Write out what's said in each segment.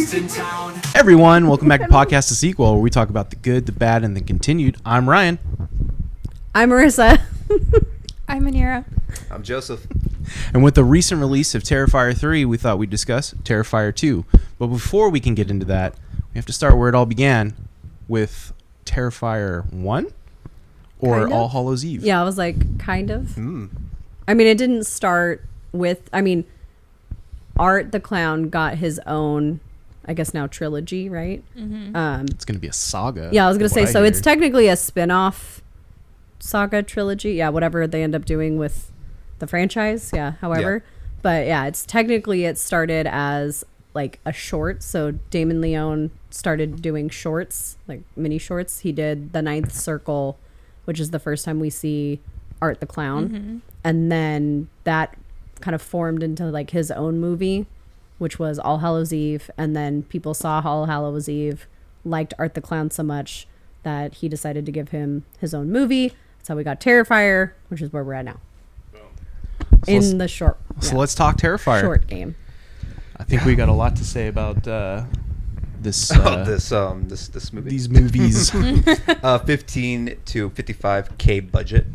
Everyone, welcome back to Podcast The Sequel, where we talk about the good, the bad, and the continued. I'm Ryan. I'm Marissa. I'm Manira. I'm Joseph. And with the recent release of Terrifier 3, we thought we'd discuss Terrifier 2. But before we can get into that, we have to start where it all began with Terrifier 1 or Kind of? All Hallows Eve. Yeah, I was like, kind of. I mean, it didn't start with, Art the Clown got his own, I guess now trilogy, right? Mm-hmm. It's going to be a saga. Yeah, I was going to say, so it's heard. technically a spin-off saga trilogy. Yeah, whatever they end up doing with the franchise. Yeah, however. Yeah. But yeah, it started as like a short. So Damien Leone started doing shorts, like mini shorts. He did The Ninth Circle, which is the first time we see Art the Clown. Mm-hmm. And then that kind of formed into like his own movie, which was All Hallows Eve. And then people saw All Hallows Eve, liked Art the Clown so much that he decided to give him his own movie. That's how we got Terrifier, which is where we're at now. In the short. So yeah, let's talk Terrifier. short game. I think we got a lot to say about this this movie. these movies. 15 to 55K budget,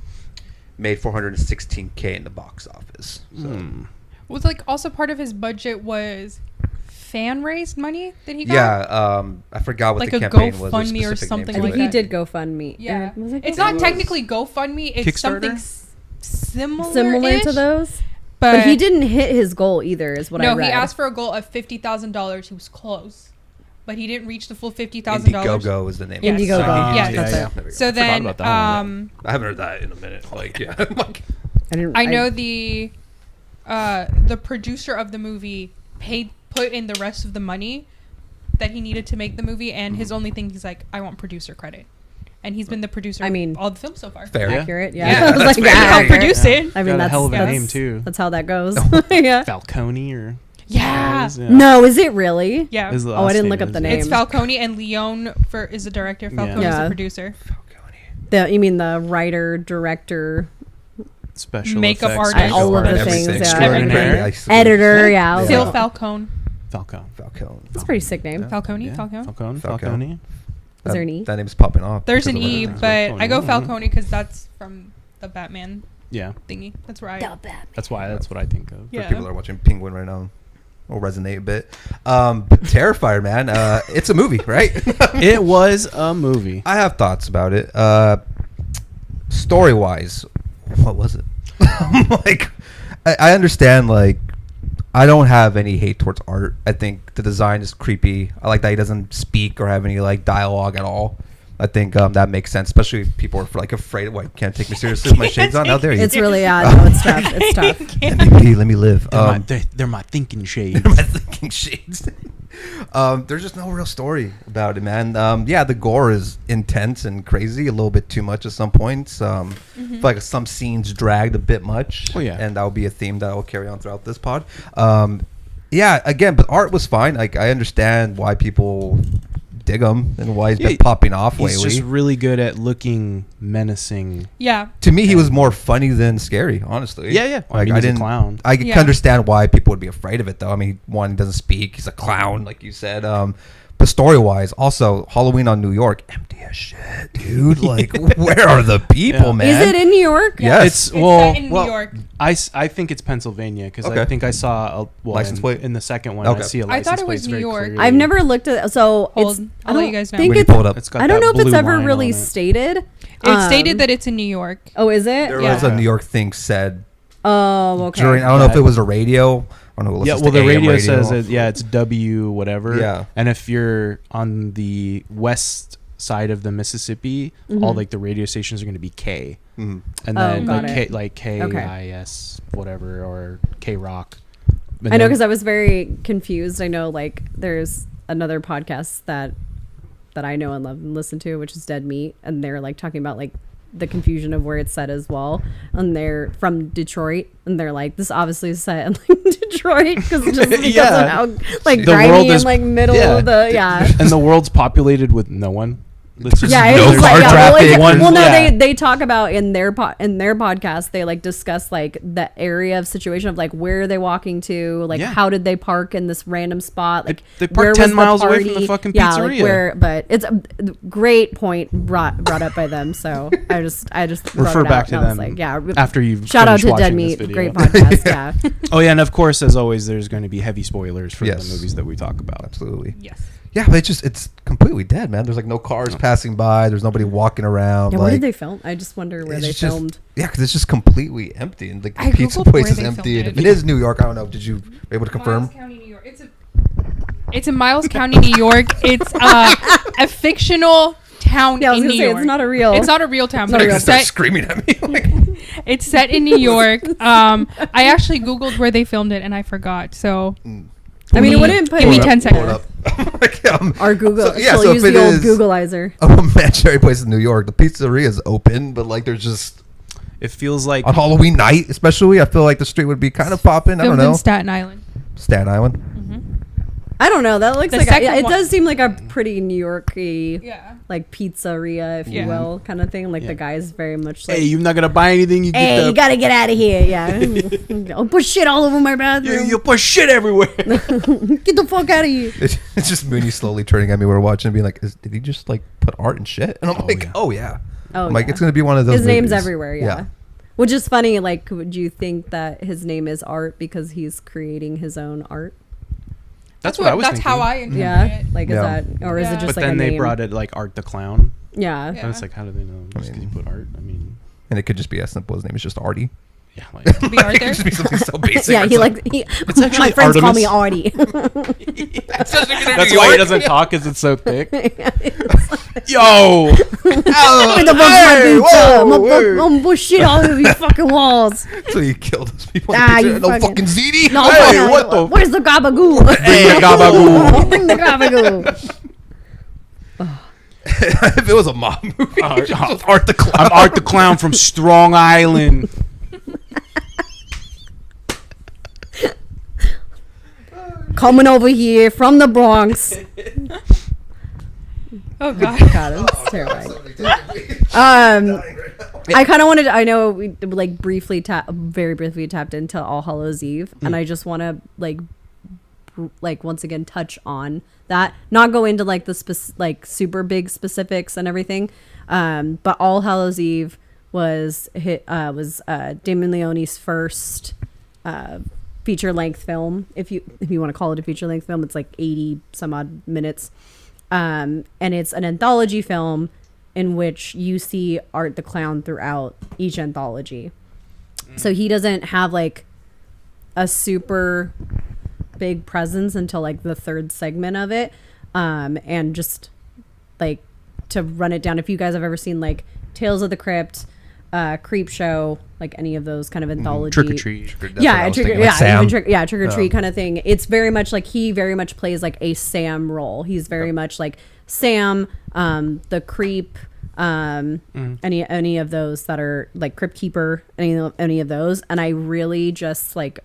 made 416K in the box office. So. Was like also part of his budget was fan raised money that he got. Yeah, I forgot what Like the a campaign was. GoFundMe or specific something I name think to he it. did GoFundMe. Yeah, Was it it's GoFundMe? not technically GoFundMe. It's something similar to those. But But he didn't hit his goal either, is what I No, read. he asked for a goal of $50,000. He was close, but he didn't reach the full $50,000. Indiegogo is the name. Yes. of it. Indiegogo. Yes. That's it. There we go. So then, about that one, I haven't heard that in a minute. Like, yeah. I know the producer of the movie put in the rest of the money that he needed to make the movie, and his only thing, he's like, I want producer credit, and he's been the producer of all the films so far. Fair. Accurate, yeah. Yeah. I was like, He yeah. helped produce it. I mean, Got a that's hell of a that's- name, too. That's how that goes. yeah. Falcone or... Yeah. No, is it really? Yeah. His Oh, I last didn't name look up is, the yeah. name. It's Falcone, and Leone is the director. Falcone is Yeah. the producer. You mean the writer, director, Special Makeup effects, artist. all of the Everything. things, yeah. Extraordinary. editor? Yeah. I was Phil like, Falcone. Falcone. that's a pretty sick name. Falcone. Yeah. Falcone. Falcone. Falcone. Falcone. Is there an E? That name's popping off. There's an because of E, what it is. but I go Falcone. Falcone because that's from the Batman Yeah. thingy. That's where That's what I think of. Yeah. For people that are watching Penguin right now, will resonate a bit. But Terrifier, man, it's a movie, right? It was a movie. I have thoughts about it. Story-wise, what was it? Like, I understand, like, I don't have any hate towards Art. I think the design is creepy. I like that he doesn't speak or have any, like, dialogue at all. I think that makes sense, especially if people are like afraid. What, you can't take me seriously with my shades on? How dare you? It's really odd. No, it's tough. It's tough. Let me live. They're my thinking shades. my thinking shades. There's just no real story about it, man. Yeah, the gore is intense and crazy, a little bit too much at some points. I feel like some scenes dragged a bit much. Oh, yeah. And that will be a theme that will carry on throughout this pod. Yeah, again, but Art was fine. Like, I understand why people dig him and why he's been popping off He's lately. just really good at looking menacing. Yeah. To me, he was more funny than scary, honestly. Yeah, yeah. I Like, mean, I he's a didn't. clown. I can Yeah. understand why people would be afraid of it, though. I mean, one, he doesn't speak. He's a clown, like you said. But story-wise, also Halloween on New York, empty as shit, dude. Like, where are the people, Yeah. man? Is it in New York? Yes. It's It's well, set in New York. I think it's Pennsylvania because I Okay. think I saw License plate? in the second one. Okay. I see a I license thought it plate. was It's New very York. clearly- I've never looked at so Hold. it's I'll let you guys know. think When you it's, pull it up. It's got I don't know that if it's blue ever line really on it. stated. It's stated that it's in New York. Oh, is it? There Yeah. was a New York thing said Oh, okay. during, I don't know if it was a radio. I don't know. Yeah, well, the radio says it's W whatever. Yeah. And if you're on the west side of the Mississippi, all like the radio stations are going to be K. Mhm. And Oh, then got like it. KIS whatever or K Rock. I know because I was very confused. I know like there's another podcast that I know and love and listen to, which is Dead Meat, and they're like talking about like the confusion of where it's set as well. And they're from Detroit, and they're like, this obviously is set in like Detroit because of Yeah. how like The grimy world and is- like middle yeah. of the and the world's populated with no one. Let's just Yeah, No it's car like, traffic. well, no, Yeah. they talk about in their podcast, they like discuss like the area of situation of like where are they walking to, like Yeah. how did they park in this random spot, like They parked where 10 was the miles away from the party? fucking yeah, pizzeria. like where, but it's a great point brought up by them. So I just brought Refer it back out, to and I was them like, yeah, after you've shout out finished to watching Dead this Meat, video. great podcast. Yeah. Oh yeah, and of course, as always, there's going to be heavy spoilers for Yes. the movies that we talk about. Absolutely. Yes. Yeah, but it's completely dead, man. There's like no cars passing by. There's nobody walking around. Yeah, like, where did they film? I just wonder where it's they just- filmed. Yeah, because it's just completely empty, and like the I pizza Googled place where is they empty. And filmed if it. it is New York, I don't know. Did you able to confirm? Miles County, New York. It's in Miles County, New York. It's a fictional town Yeah, I was in gonna New say York. it's not a real. It's not a real town, not but a real it's Start set. screaming at me. Like, It's set in New York. I actually Googled where they filmed it and I forgot. So I mean, it me- wouldn't put give me it- 10 pull it seconds. up. Like, Our Google. So, yeah, she'll so use if the it old is- Googleizer. a imaginary place in New York. The pizzeria is open, but like there's just It feels like on Halloween night, especially. I feel like the street would be kind of popping. I don't Filmed know. in Staten Island. Staten Island. I don't know. That looks The like second it one- does seem like a pretty New Yorky, Yeah. like pizzeria, if Yeah. you will, kind of thing. Like Yeah. the guy's very much like, hey, you're not gonna buy anything. You hey, get you the gotta get out of here. Yeah, I'll put shit all over my bathroom. you put shit everywhere. Get the fuck out of here. It's just Mooney slowly turning at me. We're watching and being like, did he just like put art and shit? And I'm like, yeah. oh yeah. Oh, I'm like, yeah. it's gonna be one of those. His name's movies. everywhere. Yeah. Which is funny. Like, would you think that his name is Art because he's creating his own art? That's what I was That's thinking. how I interpret Yeah. it. Like, is Yeah. that, or is Yeah. it just But like then a they name? brought it like Art the Clown. Yeah. Yeah. And it's like, how do they know? Just 'cause you put art. I mean, And it could just be as simple as name is just Artie. yeah. Like, Be Art It there. could just be something so basic. Yeah, It's he like, like he, actually my friends call me Artemis. Artie. that's why he doesn't talk, because it's so thick. Yo, Where the fuck's my Hey, pizza? whoa, I'm push shit all over your fucking walls. So you killed those people. Ah, in the you picture. No fucking- fucking ziti. No, Hey, fuck, what the- where's the gabagoo? hey, gabagoo. Bring the gabagoo. If it was a mob movie, Art- just Art the Clown. I'm Art the Clown from Strong Island. Coming over here from the Bronx. Oh God. God, it's terrifying. I kind of wanted. I know we like very briefly tapped into All Hallows Eve, and I just want to like once again touch on that. Not go into like the super big specifics and everything, but All Hallows Eve was Damien Leone's first feature length film. If you want to call it a feature length film, it's like 80 some odd minutes, and it's an anthology film in which you see Art the Clown throughout each anthology. So he doesn't have like a super big presence until like the third segment of it. And just like to run it down, if you guys have ever seen like Tales of the Crypt, Creep Show, like any of those kind of anthology. Trick or treat. Trick or treat kind of thing. It's very much like he very much plays like a Sam role. He's very much like Sam, the creep, any of those that are like Crypt Keeper, any of those. And I really just like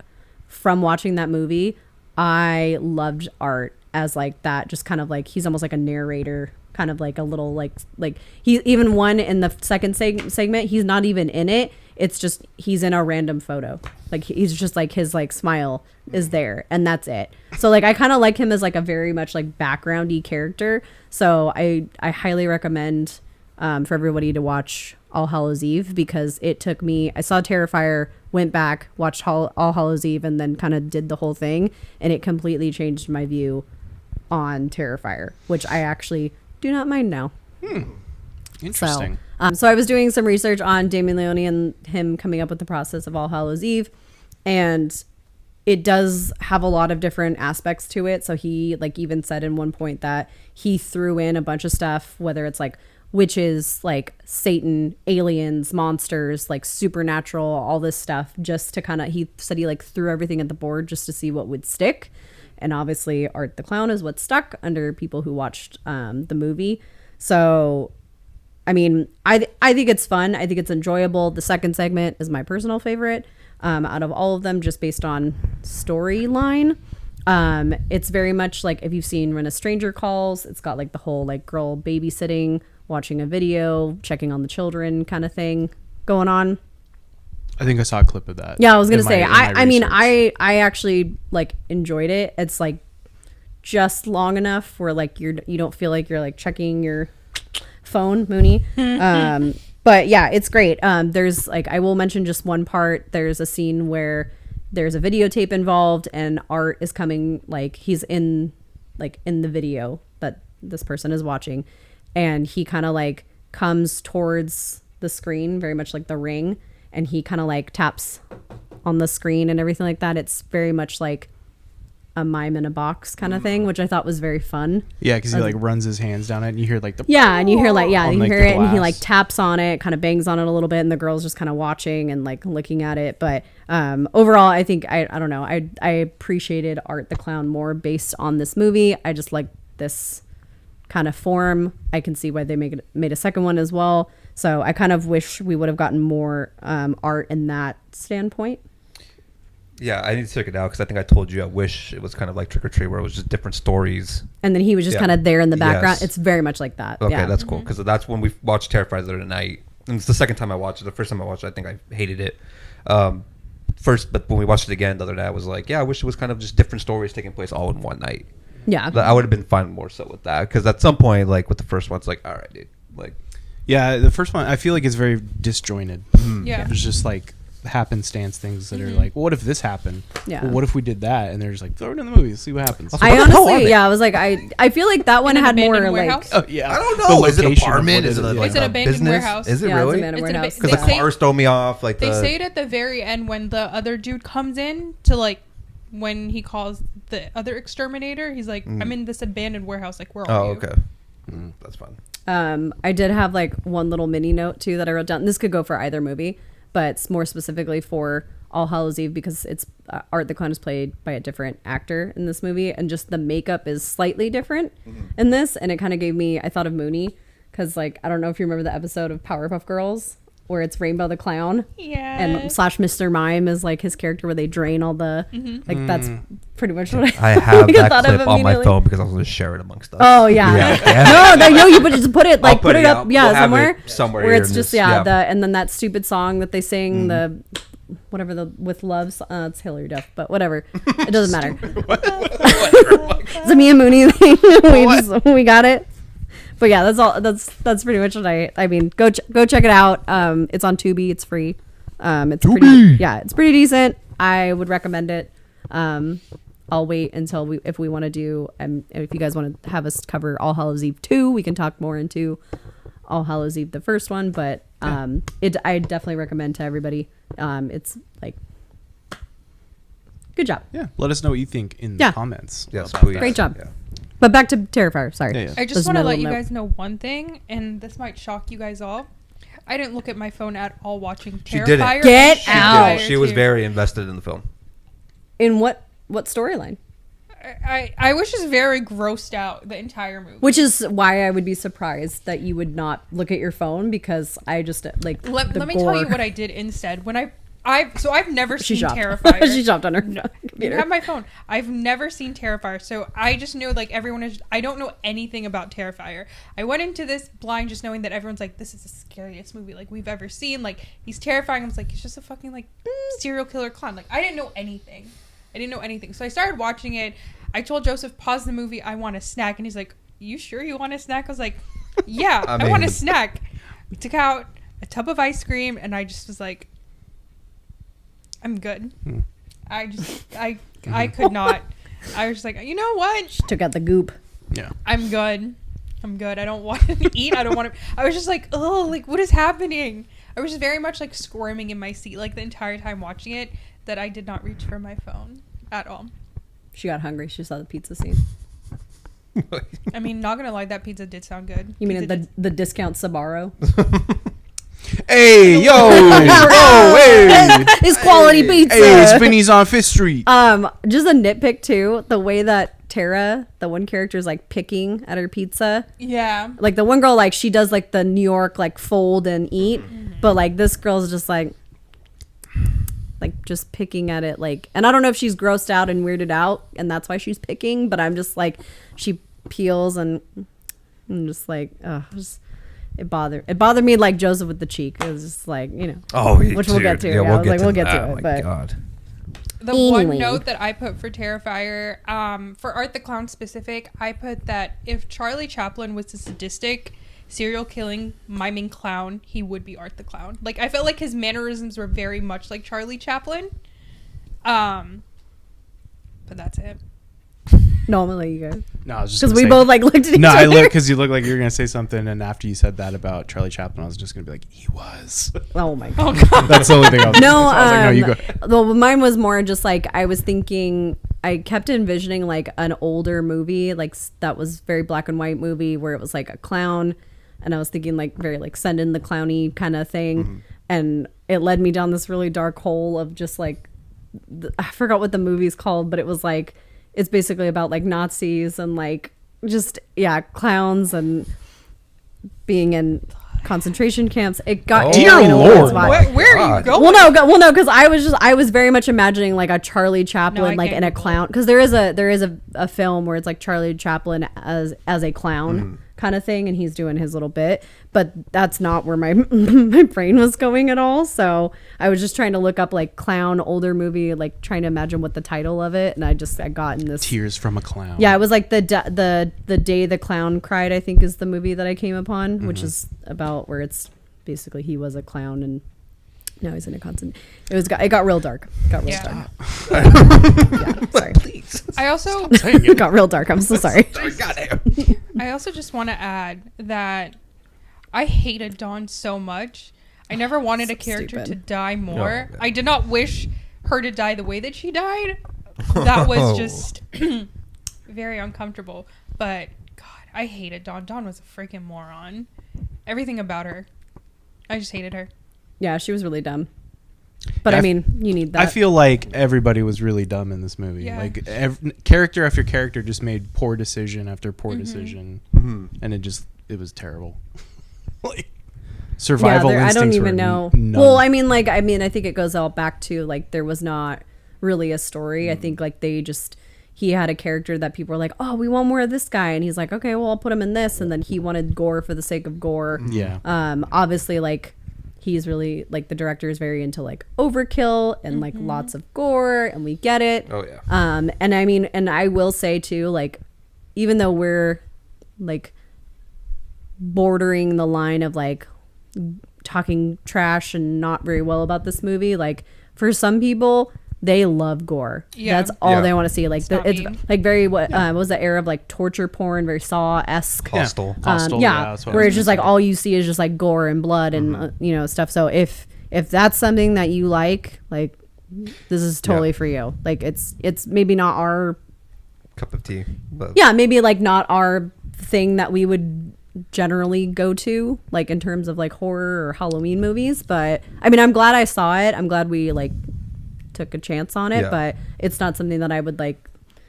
from watching that movie, I loved Art as like that, just kind of like he's almost like a narrator, kind of like a little like he even one in the second segment, he's not even in it. It's just he's in a random photo, like he's just like his like smile is there and that's it. So like I kind of like him as like a very much like backgroundy character. So I highly recommend for everybody to watch All Hallows Eve, because it took me, I saw Terrifier, went back, watched All Hallows Eve, and then kind of did the whole thing, and it completely changed my view on Terrifier, which I actually do not mind now. Interesting. So I was doing some research on Damien Leone and him coming up with the process of All Hallows Eve, and it does have a lot of different aspects to it. So he like even said in one point that he threw in a bunch of stuff, whether it's like witches, like Satan, aliens, monsters, like supernatural, all this stuff, just to kind of, he said he like threw everything at the board just to see what would stick. And obviously Art the Clown is what stuck under people who watched the movie. So I mean, I think it's fun. I think it's enjoyable. The second segment is my personal favorite out of all of them, just based on storyline. It's very much like if you've seen When a Stranger Calls, it's got like the whole like girl babysitting watching a video, checking on the children kind of thing going on. I think I saw a clip of that. Yeah, I was gonna in say. my I mean, research. I actually like enjoyed it. It's like just long enough where like you don't feel like you're like checking your phone, Mooney. But yeah, it's great. There's like I will mention just one part. There's a scene where there's a videotape involved, and Art is coming like he's in the video that this person is watching, and he kind of like comes towards the screen, very much like The Ring. And he kind of like taps on the screen and everything like that. It's very much like a mime in a box kind of thing, which I thought was very fun. Yeah, because he like runs his hands down it, and you hear like the And you hear like on, you like, hear the it, and he glass. like taps on it, kind of bangs on it a little bit, and the girl's just kind of watching and like looking at it. But overall, I think I don't know. I appreciated Art the Clown more based on this movie. I just like this kind of form. I can see why they made a second one as well. So I kind of wish we would have gotten more Art in that standpoint. Yeah, I need to check it out because I think I told you I wish it was kind of like Trick or Treat where it was just different stories. And then he was just Yeah. kind of there in the background. Yes. It's very much like that. Okay, yeah. that's cool because that's when we watched Terrifier the other night. And it's the second time I watched it. The first time I watched it, I think I hated it. But when we watched it again the other day, I was like, yeah, I wish it was kind of just different stories taking place all in one night. Yeah. I would have been fine more so with that because at some point, like with the first one, it's like, all right, dude, like. Yeah, the first one I feel like it's very disjointed. Yeah. There's just like happenstance things that are like, well, what if this happened? Yeah. Well, what if we did that? And they're just like, throw it in the movie, see what happens. Also, I what the hell are honestly, they? yeah, I was like, I feel like that one an had more abandoned like, warehouse? Oh yeah, I don't The know. Is it location of apartment? what Is it is. like It's an a abandoned business? warehouse. Is it Yeah, it's really? abandoned It's an warehouse. ab- Because the They say- cars throw me off. Like They the, say it at the very end when the other dude comes in to like when he calls the other exterminator. He's like, I'm in this abandoned warehouse. Like, where are Oh, you? okay. That's fun. I did have like one little mini note too that I wrote down. This could go for either movie, but it's more specifically for All Hallows Eve because it's Art the Clown is played by a different actor in this movie, and just the makeup is slightly different in this, and it kind of gave me, I thought of Mooney because like I don't know if you remember the episode of Powerpuff Girls where it's Rainbow the Clown Yeah. and slash Mr. Mime is like his character where they drain all the like that's pretty much what I have like, that thought of clip on my immediately. phone because I was going to share it amongst us. Oh yeah, Yeah. no, you just put it like I'll put it up, out. yeah, We'll have somewhere, it somewhere where here it's in just this- the and then that stupid song that they sing the whatever the with loves it's Hillary Duff, but whatever, it doesn't matter. It's a me and Mooney thing. we got it. But yeah, that's all. That's pretty much what I mean. Go check it out. It's on Tubi. It's free. It's it's pretty decent. I would recommend it. I'll wait until if we want to do if you guys want to have us cover All Hallows Eve 2, we can talk more into All Hallows Eve the first one. But I definitely recommend to everybody. It's like good job. Yeah, let us know what you think in Yeah. the comments. Yes, about please. that. Great job. Yeah. But back to Terrifier. Sorry. Yeah, yeah. I just This is want my to let little you note. guys know one thing, and this might shock you guys all. I didn't look at my phone at all watching She Terrifier. didn't. Get and out. Terrifier She was 2. very invested in the film. In what storyline? I was just very grossed out the entire movie. Which is why I would be surprised that you would not look at your phone because I just like Let the me gore. tell you what I did instead. When I've never She seen shopped. Terrifier. She shopped on her You computer. have my phone. I've never seen Terrifier, so I just know like everyone is. I don't know anything about Terrifier. I went into this blind just knowing that everyone's like, this is the scariest movie like we've ever seen. Like he's terrifying. I was like, he's just a fucking like serial killer clown. Like I didn't know anything. So I started watching it. I told Joseph, pause the movie. I want a snack, and he's like, you sure you want a snack? I was like, yeah, I want a snack. We took out a tub of ice cream, and I just was like, I'm good. I could not. I was just like, you know what? Took out the goop. Yeah. I'm good. I don't want to eat. I don't want to. I was just like, oh, like what is happening? I was just very much like squirming in my seat like the entire time watching it that I did not reach for my phone at all. She got hungry. She saw the pizza scene. I mean, not gonna lie, that pizza did sound good. You mean Pizza the discount Sbarro? Hey, yo, oh, hey, It's quality pizza. hey, it's Vinny's on Fifth Street. Just a nitpick too. The way that Tara, the one character, is like picking at her pizza. Yeah. Like the one girl, like she does like the New York like fold and eat, but like this girl's just like just picking at it, like, and I don't know if she's grossed out and weirded out and that's why she's picking, but I'm just like, she peels and I'm just like, it bothered me like Joseph with the cheek. It was just like, Oh, which we'll get to. Yeah, I was like, we'll get to that. it. Oh my But God. The Anyway. one note that I put for Terrifier, for Art the Clown specific, I put that if Charlie Chaplin was a sadistic, serial killing, miming clown, he would be Art the Clown. Like, I felt like his mannerisms were very much like Charlie Chaplin. But that's it. no, I'm gonna let you guys. No, I was just Because gonna we say- both like looked at each No, I other. look because you look like you're gonna say something, and after you said that about Charlie Chaplin, I was just gonna be like, he was. Oh my God. Oh, God. That's the only thing I was. No, so I was like, no, you go. well, mine was more just like I was thinking. I kept envisioning like an older movie, like that was very black and white movie where it was like a clown, and I was thinking like very like Send in the Clowny kind of thing, and it led me down this really dark hole of just like I forgot what the movie's called, but it was like it's basically about like Nazis and like just clowns and being in concentration camps. It got Oh, it dear got me in a weird Lord. spot. Where are you God. going? Well, no, because I was very much imagining like a Charlie Chaplin, I like can't in a Google clown, because there is a film where it's like Charlie Chaplin as a clown kind of thing, and he's doing his little bit, but that's not where my my brain was going at all. So I was just trying to look up like clown older movie, like trying to imagine what the title of it, and I got in this. Tears from a Clown. Yeah, it was like the day the clown cried, I think is the movie that I came upon, which is about where it's basically he was a clown and now he's in a constant. It got real dark. It got real Yeah. dark. Yeah, sorry. Please. I also It got real dark. I'm so sorry. Goddamn. I also just want to add that I hated Dawn so much. I never wanted So a character stupid. to die more. No. I did not wish her to die the way that she died. That was just very uncomfortable. But God, I hated Dawn. Dawn was a freaking moron. Everything about her. I just hated her. Yeah, she was really dumb. But Yeah, I mean, you need that. I feel like everybody was really dumb in this movie. Yeah. Like character after character just made poor decision after poor decision, and it was terrible. Like survival I instincts don't were even know. none. Well, I mean, I think it goes all back to like there was not really a story. I think like he had a character that people were like, oh, we want more of this guy, and he's like, okay, well, I'll put him in this, and then he wanted gore for the sake of gore. Yeah. Obviously, like he's really like the director is very into like overkill and like lots of gore, and we get it. Oh yeah. And I mean, and I will say too, like, even though we're like bordering the line of like talking trash and not very well about this movie, like for some people, they love gore. Yeah. That's all Yeah. they want to see. Like It's not it's me. like very what was the era of like torture porn, very Saw-esque. Hostel. Hostel, Yeah, that's what I where was it's just gonna like say. all you see is just like gore and blood and stuff. So if that's something that you like this is totally Yeah. for you. Like it's maybe not our Cup of tea. But maybe like not our thing that we would generally go to like in terms of like horror or Halloween movies, but I mean I'm glad I saw it. I'm glad we like took a chance on it, Yeah. but it's not something that I would like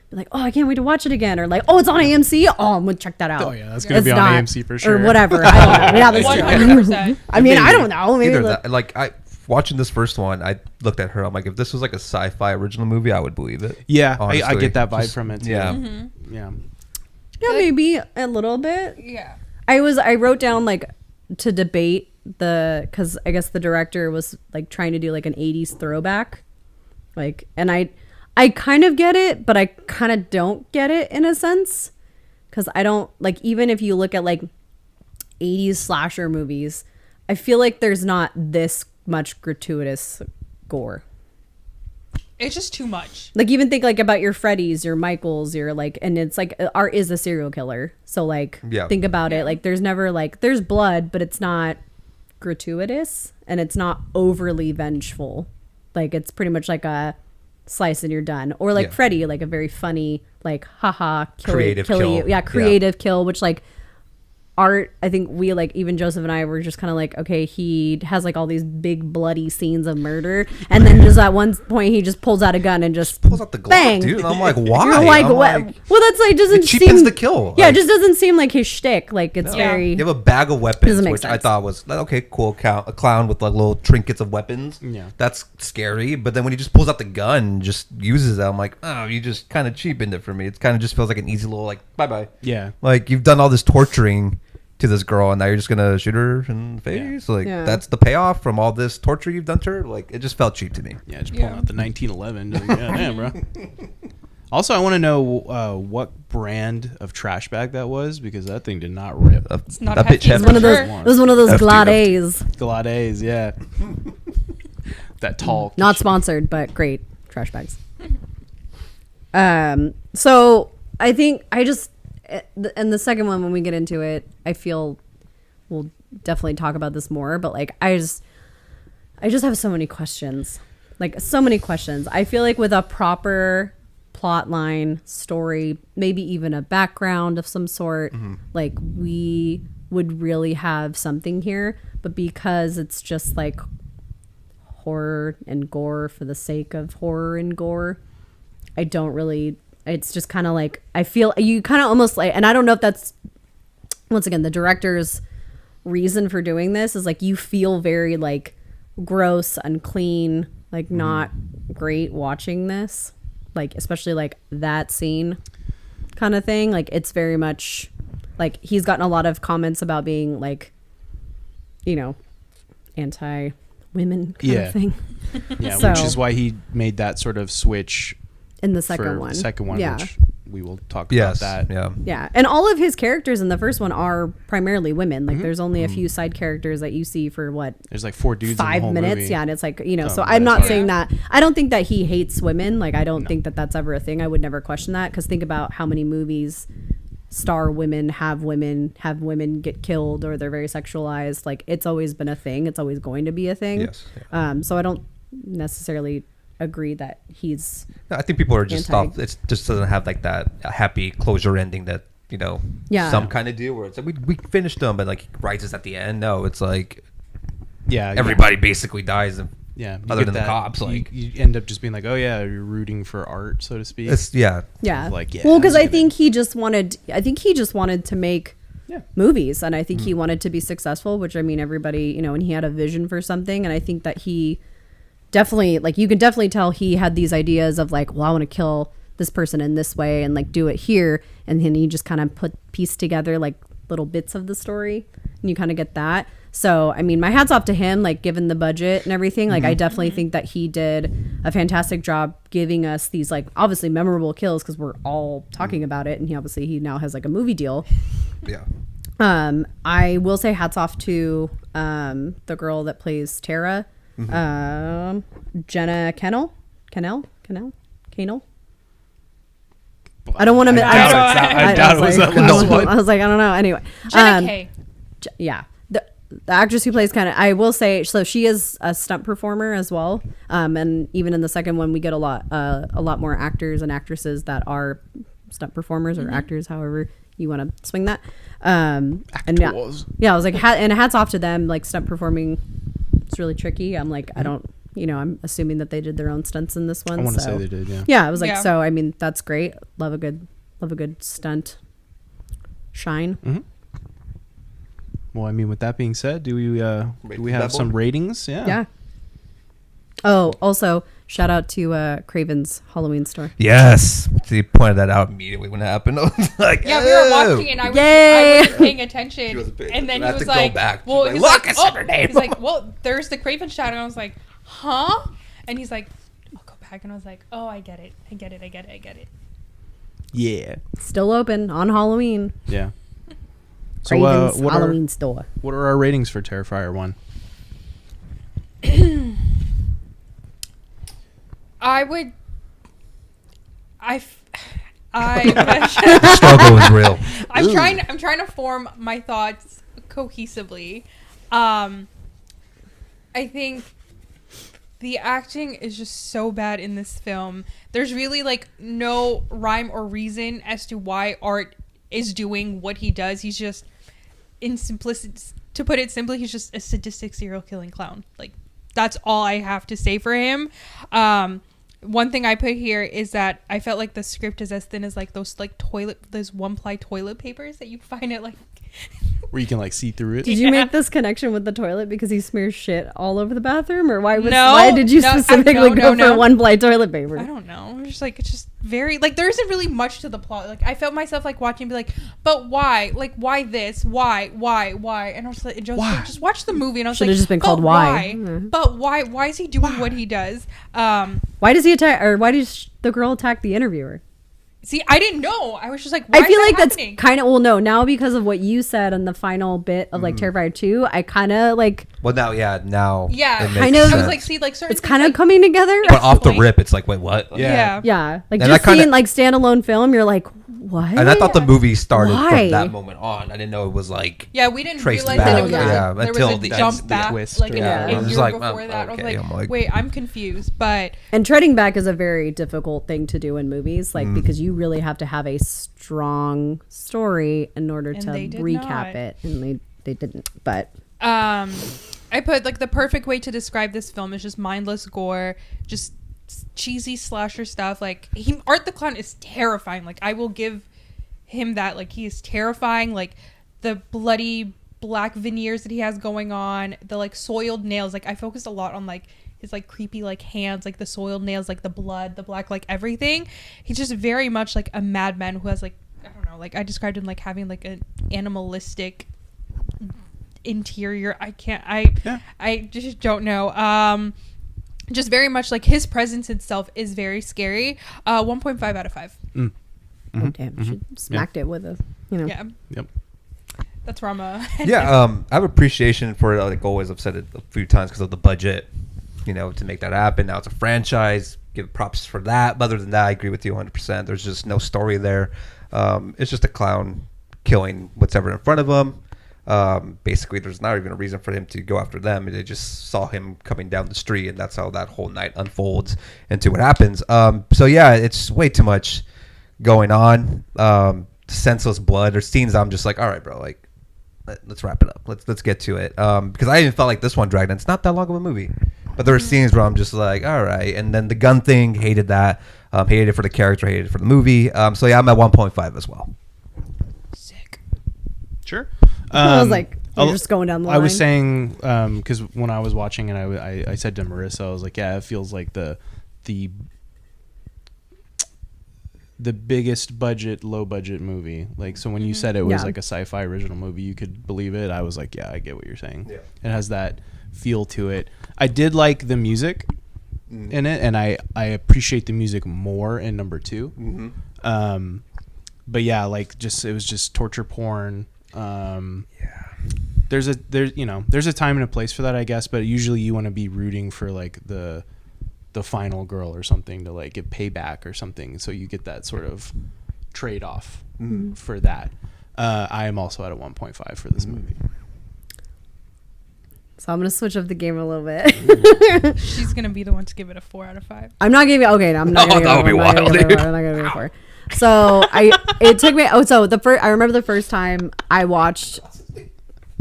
be like, oh, I can't wait to watch it again, or like, oh, it's on AMC, oh, I'm gonna check that out. Oh, yeah, that's gonna be It's on AMC for sure. or whatever. I don't know. Yeah, that's true. 100%. I mean, I don't know. Maybe either look- that, like I watching this first one, I looked at her. I'm like, if this was like a sci-fi original movie, I would believe it. Yeah, I honestly. get that vibe Just- from it. Too. Yeah. Yeah. yeah, maybe a little bit. Yeah. I wrote down like to debate because I guess the director was like trying to do like an 80s throwback, like, and I kind of get it, but I kind of don't get it in a sense, because I don't like, even if you look at like 80s slasher movies, I feel like there's not this much gratuitous gore. It's just too much. Like even think like about your Freddys, your Michaels, your like, and it's like Art is a serial killer, so like Yeah. think about it, like there's never like there's blood, but it's not gratuitous and it's not overly vengeful. Like it's pretty much like a slice and you're done, or like Yeah. Freddy, like a very funny like haha Creative kill you. kill. Yeah, Yeah. creative kill, which like Art, I think we like, even Joseph and I were just kind of like, okay, he has like all these big bloody scenes of murder, and then just at one point he just pulls out a gun and just Pulls out the Glock, bang. dude. And I'm like, why? You're like, I'm what? Well, that's like doesn't it cheapens seem the kill. Yeah, Like, it just doesn't seem like his shtick. Like it's Yeah. very. you have a bag of weapons, Doesn't make which I sense. thought was like, okay, cool. A clown with like little trinkets of weapons. Yeah. That's scary. But then when he just pulls out the gun, and just uses it, I'm like, oh, you just kind of cheapened it for me. It kind of just feels like an easy little like, bye bye. Yeah. Like you've done all this torturing, to this girl, and now you're just gonna shoot her in the face. Like Yeah. that's the payoff from all this torture you've done to her. Like it just felt cheap to me. Yeah, just pulling out the 1911. Like, yeah, damn, bro. Also, I want to know what brand of trash bag that was, because that thing did not rip. It's not that hefty. bitch It was one of those. Sure. It was one of those Hefty, Glades. Glades, yeah. That tall. Not sponsored, but great trash bags. So I think and the second one, when we get into it, I feel we'll definitely talk about this more, but like I just have so many questions. Like so many questions. I feel like with a proper plot line, story, maybe even a background of some sort, like we would really have something here, but because it's just like horror and gore for the sake of horror and gore, I don't really, it's just kind of like, I feel you kind of almost like, and I don't know if that's, once again, the director's reason for doing this is like, you feel very like gross, unclean, like not great watching this, like, especially like that scene kind of thing. Like it's very much like, he's gotten a lot of comments about being like, you know, anti-women kind of thing. Yeah, So- which is why he made that sort of switch In the for second one. the second one, Yeah. which we will talk Yes. about that. Yeah. Yeah. And all of his characters in the first one are primarily women. Like there's only a Mm-hmm. few side characters that you see for what, There's like 4 dudes in the 5 whole minutes. movie. Yeah. And it's like, you know, so Oh, I'm not that's saying right. that. I don't think that he hates women. Like I don't think that that's ever a thing. I would never question that, because think about how many movies star women have women get killed, or they're very sexualized. Like it's always been a thing. It's always going to be a thing. Yes. So I don't necessarily agree that he's No, I think people are just Anti- off. It just doesn't have like that happy closure ending that Yeah. some kind of do, where it's like we finished them, but like he rises at the end. No, it's like Yeah, everybody basically dies. And Yeah, you other get than the that- cops, like you end up just being like, oh yeah, you're rooting for art, so to speak. it's yeah. Like, yeah, Well, because that's I good. think he just wanted to make Yeah. movies, and I think he wanted to be successful, which I mean everybody, you know, and he had a vision for something, and I think that he definitely, like, you can definitely tell he had these ideas of like, well, I want to kill this person in this way and like do it here, and then he just kind of piece together like little bits of the story, and you kind of get that. So I mean, my hat's off to him, like given the budget and everything. Like I definitely think that he did a fantastic job giving us these like obviously memorable kills, because we're all talking about it, and he now has like a movie deal. yeah. I will say hats off to the girl that plays Tara, Jenna Kennel. I don't want to. I doubt it was that last one. I was like, I don't know. Anyway, Jenna K. yeah, the actress who plays kind of, I will say, so she is a stunt performer as well, and even in the second one we get a lot more actors and actresses that are stunt performers or actors, however you want to swing that. And yeah, I was like, and hats off to them. Like stunt performing, it's really tricky. I'm like, I don't, you know, I'm assuming that they did their own stunts in this one. I want to so. say they did, yeah. Yeah, I was like, Yeah. so I mean, that's great. Love a good stunt shine. Well, I mean, with that being said, do we have that some board? ratings? Yeah. Yeah. Oh, also shout out to Craven's Halloween store. Yes. He pointed that out immediately when it happened. I was like, Yeah, we were "Oh." watching, and I Yay! wasn't paying attention. wasn't paying And then attention. I he had was to go like, back. "Well, She's he's like, like, "Look, it's oh." her name. He's like, "Well, there's the Craven shadow." And I was like, "Huh?" And he's like, "I'll go back." And I was like, "Oh, I get it. I get it." Yeah. Still open on Halloween. Yeah. So, Craven's what Halloween store. what are our ratings for Terrifier 1? I would. I. The struggle is real. I'm trying to form my thoughts cohesively. I think the acting is just so bad in this film. There's really like no rhyme or reason as to why Art is doing what he does. He's just, in simplicity, to put it simply, he's just a sadistic serial killing clown. Like, that's all I have to say for him. One thing I put here is that I felt like the script is as thin as like those one-ply toilet papers that you find at like where you can like see through it. Did you make this connection with the toilet because he smears shit all over the bathroom, or why No, why did you no, specifically no, go for one ply toilet paper? I don't know. It's just like, it's just very like, there isn't really much to the plot. Like, I felt myself like watching and be like, but why? Like, why this? Why? And I was like, just watch the movie. And I was Should've like, just been but called Why. But why? Why is he doing what he does? Why does he attack, or why does the girl attack the interviewer? See, I didn't know. I was just like, why I feel is like that that's happening? kind of, well, no, now because of what you said on the final bit of like Terrifier 2, I kind of like, Well, now, Yeah. it makes Kind of- I was sense. like, see, like certain it's things, kind of like, coming together. But off the Like- rip, it's like, wait, what? Yeah. Yeah, like And just I kinda- seeing like standalone film, you're like, what? And I thought the movie started Why? from that moment on. I didn't know it was like. Yeah, we didn't traced realize back, that it was yeah, there until was a the- jump the back twist like or a whatever. I year was like, before that. I was okay. like, I'm like- wait, I'm confused. But And treading back is a very difficult thing to do in movies, like Mm. because you really have to have a strong story in order And to they did recap not. it, and they didn't. But I put like the perfect way to describe this film is just mindless gore, just cheesy slasher stuff. Like Art the Clown is terrifying. Like I will give him that. Like he is terrifying. Like the bloody black veneers that he has going on, the like soiled nails. Like I focused a lot on like his like creepy like hands, like the soiled nails, like the blood, the black, like everything. He's just very much like a madman who has like, I don't know, like I described him like having like an animalistic interior. I just don't know. Just very much like his presence itself is very scary. 1.5 out of 5. oh, damn, she smacked it with a, Yeah, Yep. that's Rama. Yeah, I have appreciation for it. Like always, I've said it a few times because of the budget, to make that happen. Now it's a franchise. Give props for that. But other than that, I agree with you 100%. There's just no story there. It's just a clown killing whatever in front of him. Basically, there's not even a reason for him to go after them. They just saw him coming down the street, and that's how that whole night unfolds into what happens. So yeah, it's way too much going on. Senseless blood or scenes. I'm just like, all right, bro, like let's wrap it up. Let's get to it. Because I even felt like this one dragged. And it's not that long of a movie, but there were scenes where I'm just like, all right. And then the gun thing, hated that. Hated it for the character, hated it for the movie. So yeah, I'm at 1.5 as well. Sick. Sure. I was like, you're I'll- just going down the line. I was saying because when I was watching and I said to Marissa, I was like, yeah, it feels like the biggest budget, low budget movie. Like, so when you said it was Yeah. like a sci-fi original movie, you could believe it. I was like, yeah, I get what you're saying. Yeah. It has that feel to it. I did like the music in it, and I appreciate the music more in number 2. Mm-hmm. But yeah, like it was just torture porn. There's a time and a place for that, I guess, but usually you want to be rooting for like the final girl or something to like get payback or something, so you get that sort of trade-off for that. I am also at a 1.5 for this movie. So I'm gonna switch up the game a little bit. She's gonna be the one to give it a 4 out of 5. I'm not giving. Okay, I'm not. Oh, gonna that would be wild, I'm dude. not gonna give it a 4. So it took me. Oh, so I remember the first time I watched.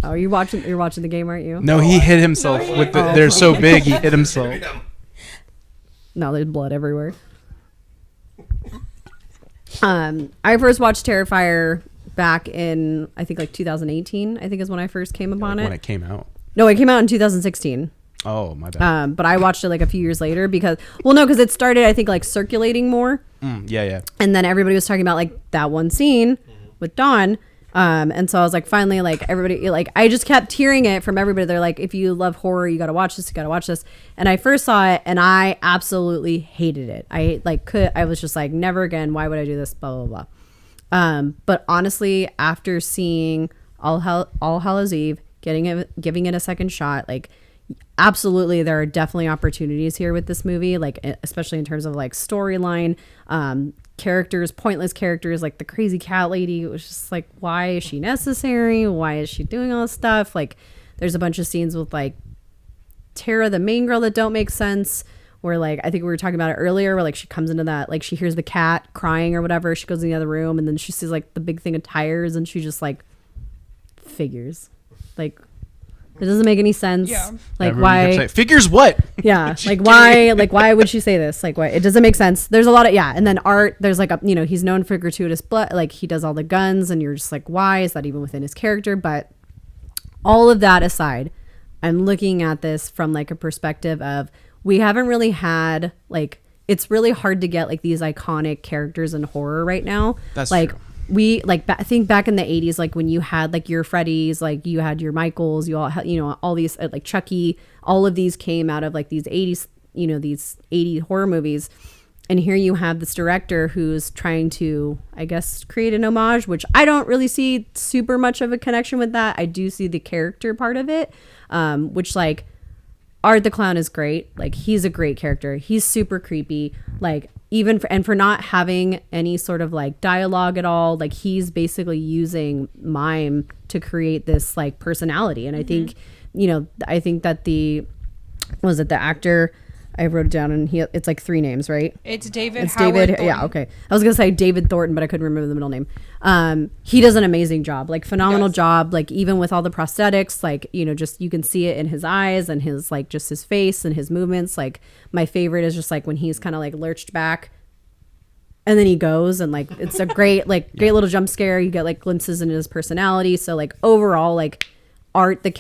Oh, you're watching the game, aren't you? No, he hit himself with the. They're so big, he hit himself. No, there's blood everywhere. I first watched Terrifier back in, I think, like 2018. I think is when I first came upon When it. it came out. No, it came out in 2016. Oh, my bad. But I watched it like a few years later because it started, I think, like circulating more. Yeah. And then everybody was talking about like that one scene with Dawn. And so I was like, finally, like everybody, like I just kept hearing it from everybody. They're like, if you love horror, you got to watch this. You got to watch this. And I first saw it and I absolutely hated it. I was just like, never again. Why would I do this? Blah, blah, blah. But honestly, after seeing All Hallows Eve, giving it a second shot, like absolutely there are definitely opportunities here with this movie, like especially in terms of like storyline, characters, pointless characters, like the crazy cat lady. It was just like, why is she necessary? Why is she doing all this stuff? Like there's a bunch of scenes with like Tara, the main girl, that don't make sense, where like I think we were talking about it earlier, where like she comes into that, like she hears the cat crying or whatever, she goes in the other room and then she sees like the big thing of tires and she just like figures like It doesn't make any sense. Yeah. Like Everybody kept why? saying, figures what? Yeah, like why? Like why would she say this? Like why? It doesn't make sense. There's a lot of and then art. There's like a he's known for gratuitous blood. Like he does all the guns, and you're just like, why is that even within his character? But all of that aside, I'm looking at this from like a perspective of we haven't really had like it's really hard to get like these iconic characters in horror right now. That's like. true. We like I think back in the 80s, like when you had like your Freddys, like you had your Michaels, you all had, all these like Chucky, all of these came out of like these 80s, these 80 horror movies. And here you have this director who's trying to, I guess, create an homage, which I don't really see super much of a connection with that. I do see the character part of it, which like Art the Clown is great. Like he's a great character. He's super creepy. Like even for not having any sort of like dialogue at all, like he's basically using mime to create this like personality. And I think, I think that the actor, I wrote it down and it's like 3 names, right? It's David. It's Howard David. Thornton. Yeah. Okay. I was going to say David Thornton, but I couldn't remember the middle name. He does an amazing job, like phenomenal job. Like even with all the prosthetics, like, just, you can see it in his eyes and his, like just his face and his movements. Like my favorite is just like when he's kind of like lurched back and then he goes and like, it's a great, like great little jump scare. You get like glimpses into his personality. So like overall, like Art the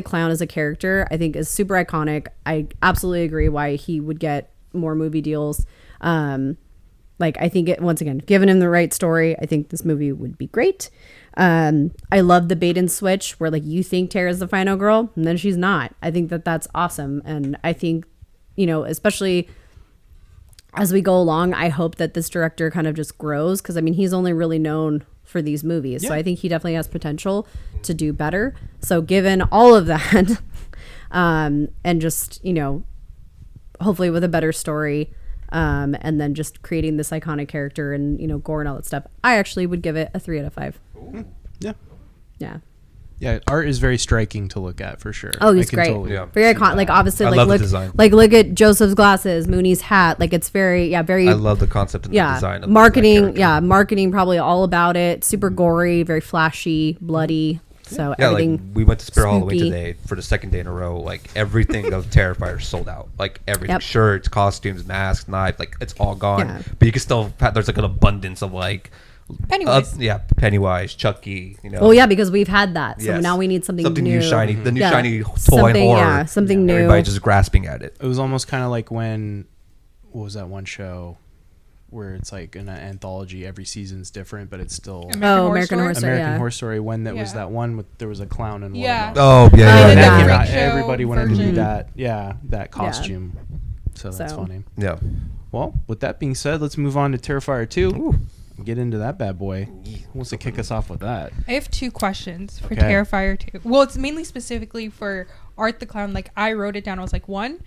Clown as a character, I think is super iconic. I absolutely agree why he would get more movie deals. Like I think once again, given him the right story, I think this movie would be great. I love the bait and switch where like you think Tara's the final girl and then she's not. I think that's awesome. And I think, especially as we go along, I hope that this director kind of just grows because I mean he's only really known for these movies. Yeah. So I think he definitely has potential to do better. So given all of that, and just, hopefully with a better story, and then just creating this iconic character and, gore and all that stuff, I actually would give it a 3 out of 5. Ooh. Yeah. Yeah. Yeah, art is very striking to look at for sure. Oh, he's great. Very iconic. Like obviously, like look at Joseph's glasses, Mooney's hat. Like it's very, very. I love the concept and the design of marketing. Yeah, marketing probably all about it. Super gory, very flashy, bloody. So everything. Like we went to Spirit spooky. Halloween today for the second day in a row. Like everything of Terrifier sold out. Like everything, shirts, costumes, masks, knives. Like it's all gone. Yeah. But you can still. There's like an abundance of like. Pennywise. Pennywise, Chucky, Oh yeah, because we've had that. So now we need something new, shiny. The new shiny toy horror. Yeah, something new. Everybody just grasping at it. It was almost kind of like when, what was that one show where it's like an anthology, every season's different, but it's still American Horror Story. American Horror Story. When that was that one with there was a clown in one. Oh yeah. Not everybody wanted to do that. Yeah, that costume. So that's funny. Yeah. Well, with that being said, let's move on to Terrifier 2. Ooh. Get into that bad boy. Who wants to kick us off with that? I have 2 questions for Terrifier 2. Well, it's mainly specifically for Art the Clown. Like I wrote it down. I was like, 1,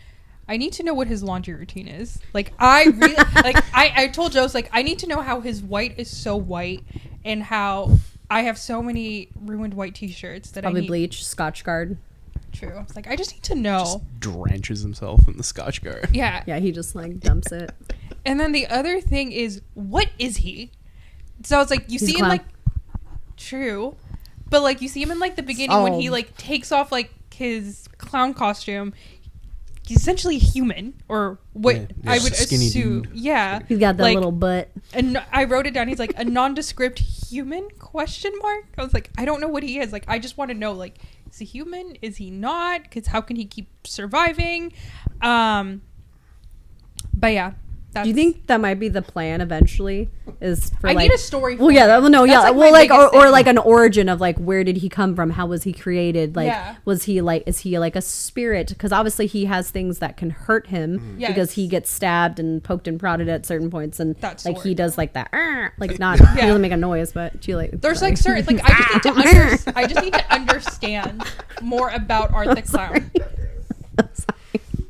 I need to know what his laundry routine is. Like I really like I told Jose like I need to know how his white is so white and how I have so many ruined white t-shirts that probably I need. Bleach, Scotch Guard. True. I was like, I just need to know. Just drenches himself in the Scotch Guard. Yeah. Yeah, he just like dumps it. And then the other thing is, what is he? So it's like you see him like, true, but like you see him in like the beginning when he like takes off like his clown costume. He's essentially human, or what I would assume. Dude. Yeah, he's got that like, little butt. And I wrote it down. He's like a nondescript human ? I was like, I don't know what he is. Like, I just want to know. Like, is he human? Is he not? Because how can he keep surviving? But yeah. Do you think that might be the plan eventually? Is for I like, need a story. Well, yeah, no, yeah. Like well, like or like an origin of like where did he come from? How was he created? Like, was he like is he like a spirit? Because obviously he has things that can hurt him because he gets stabbed and poked and prodded at certain points, and like he does like that, like not he doesn't make a noise, but she like there's like certain like I just need to understand more about Art the Clown.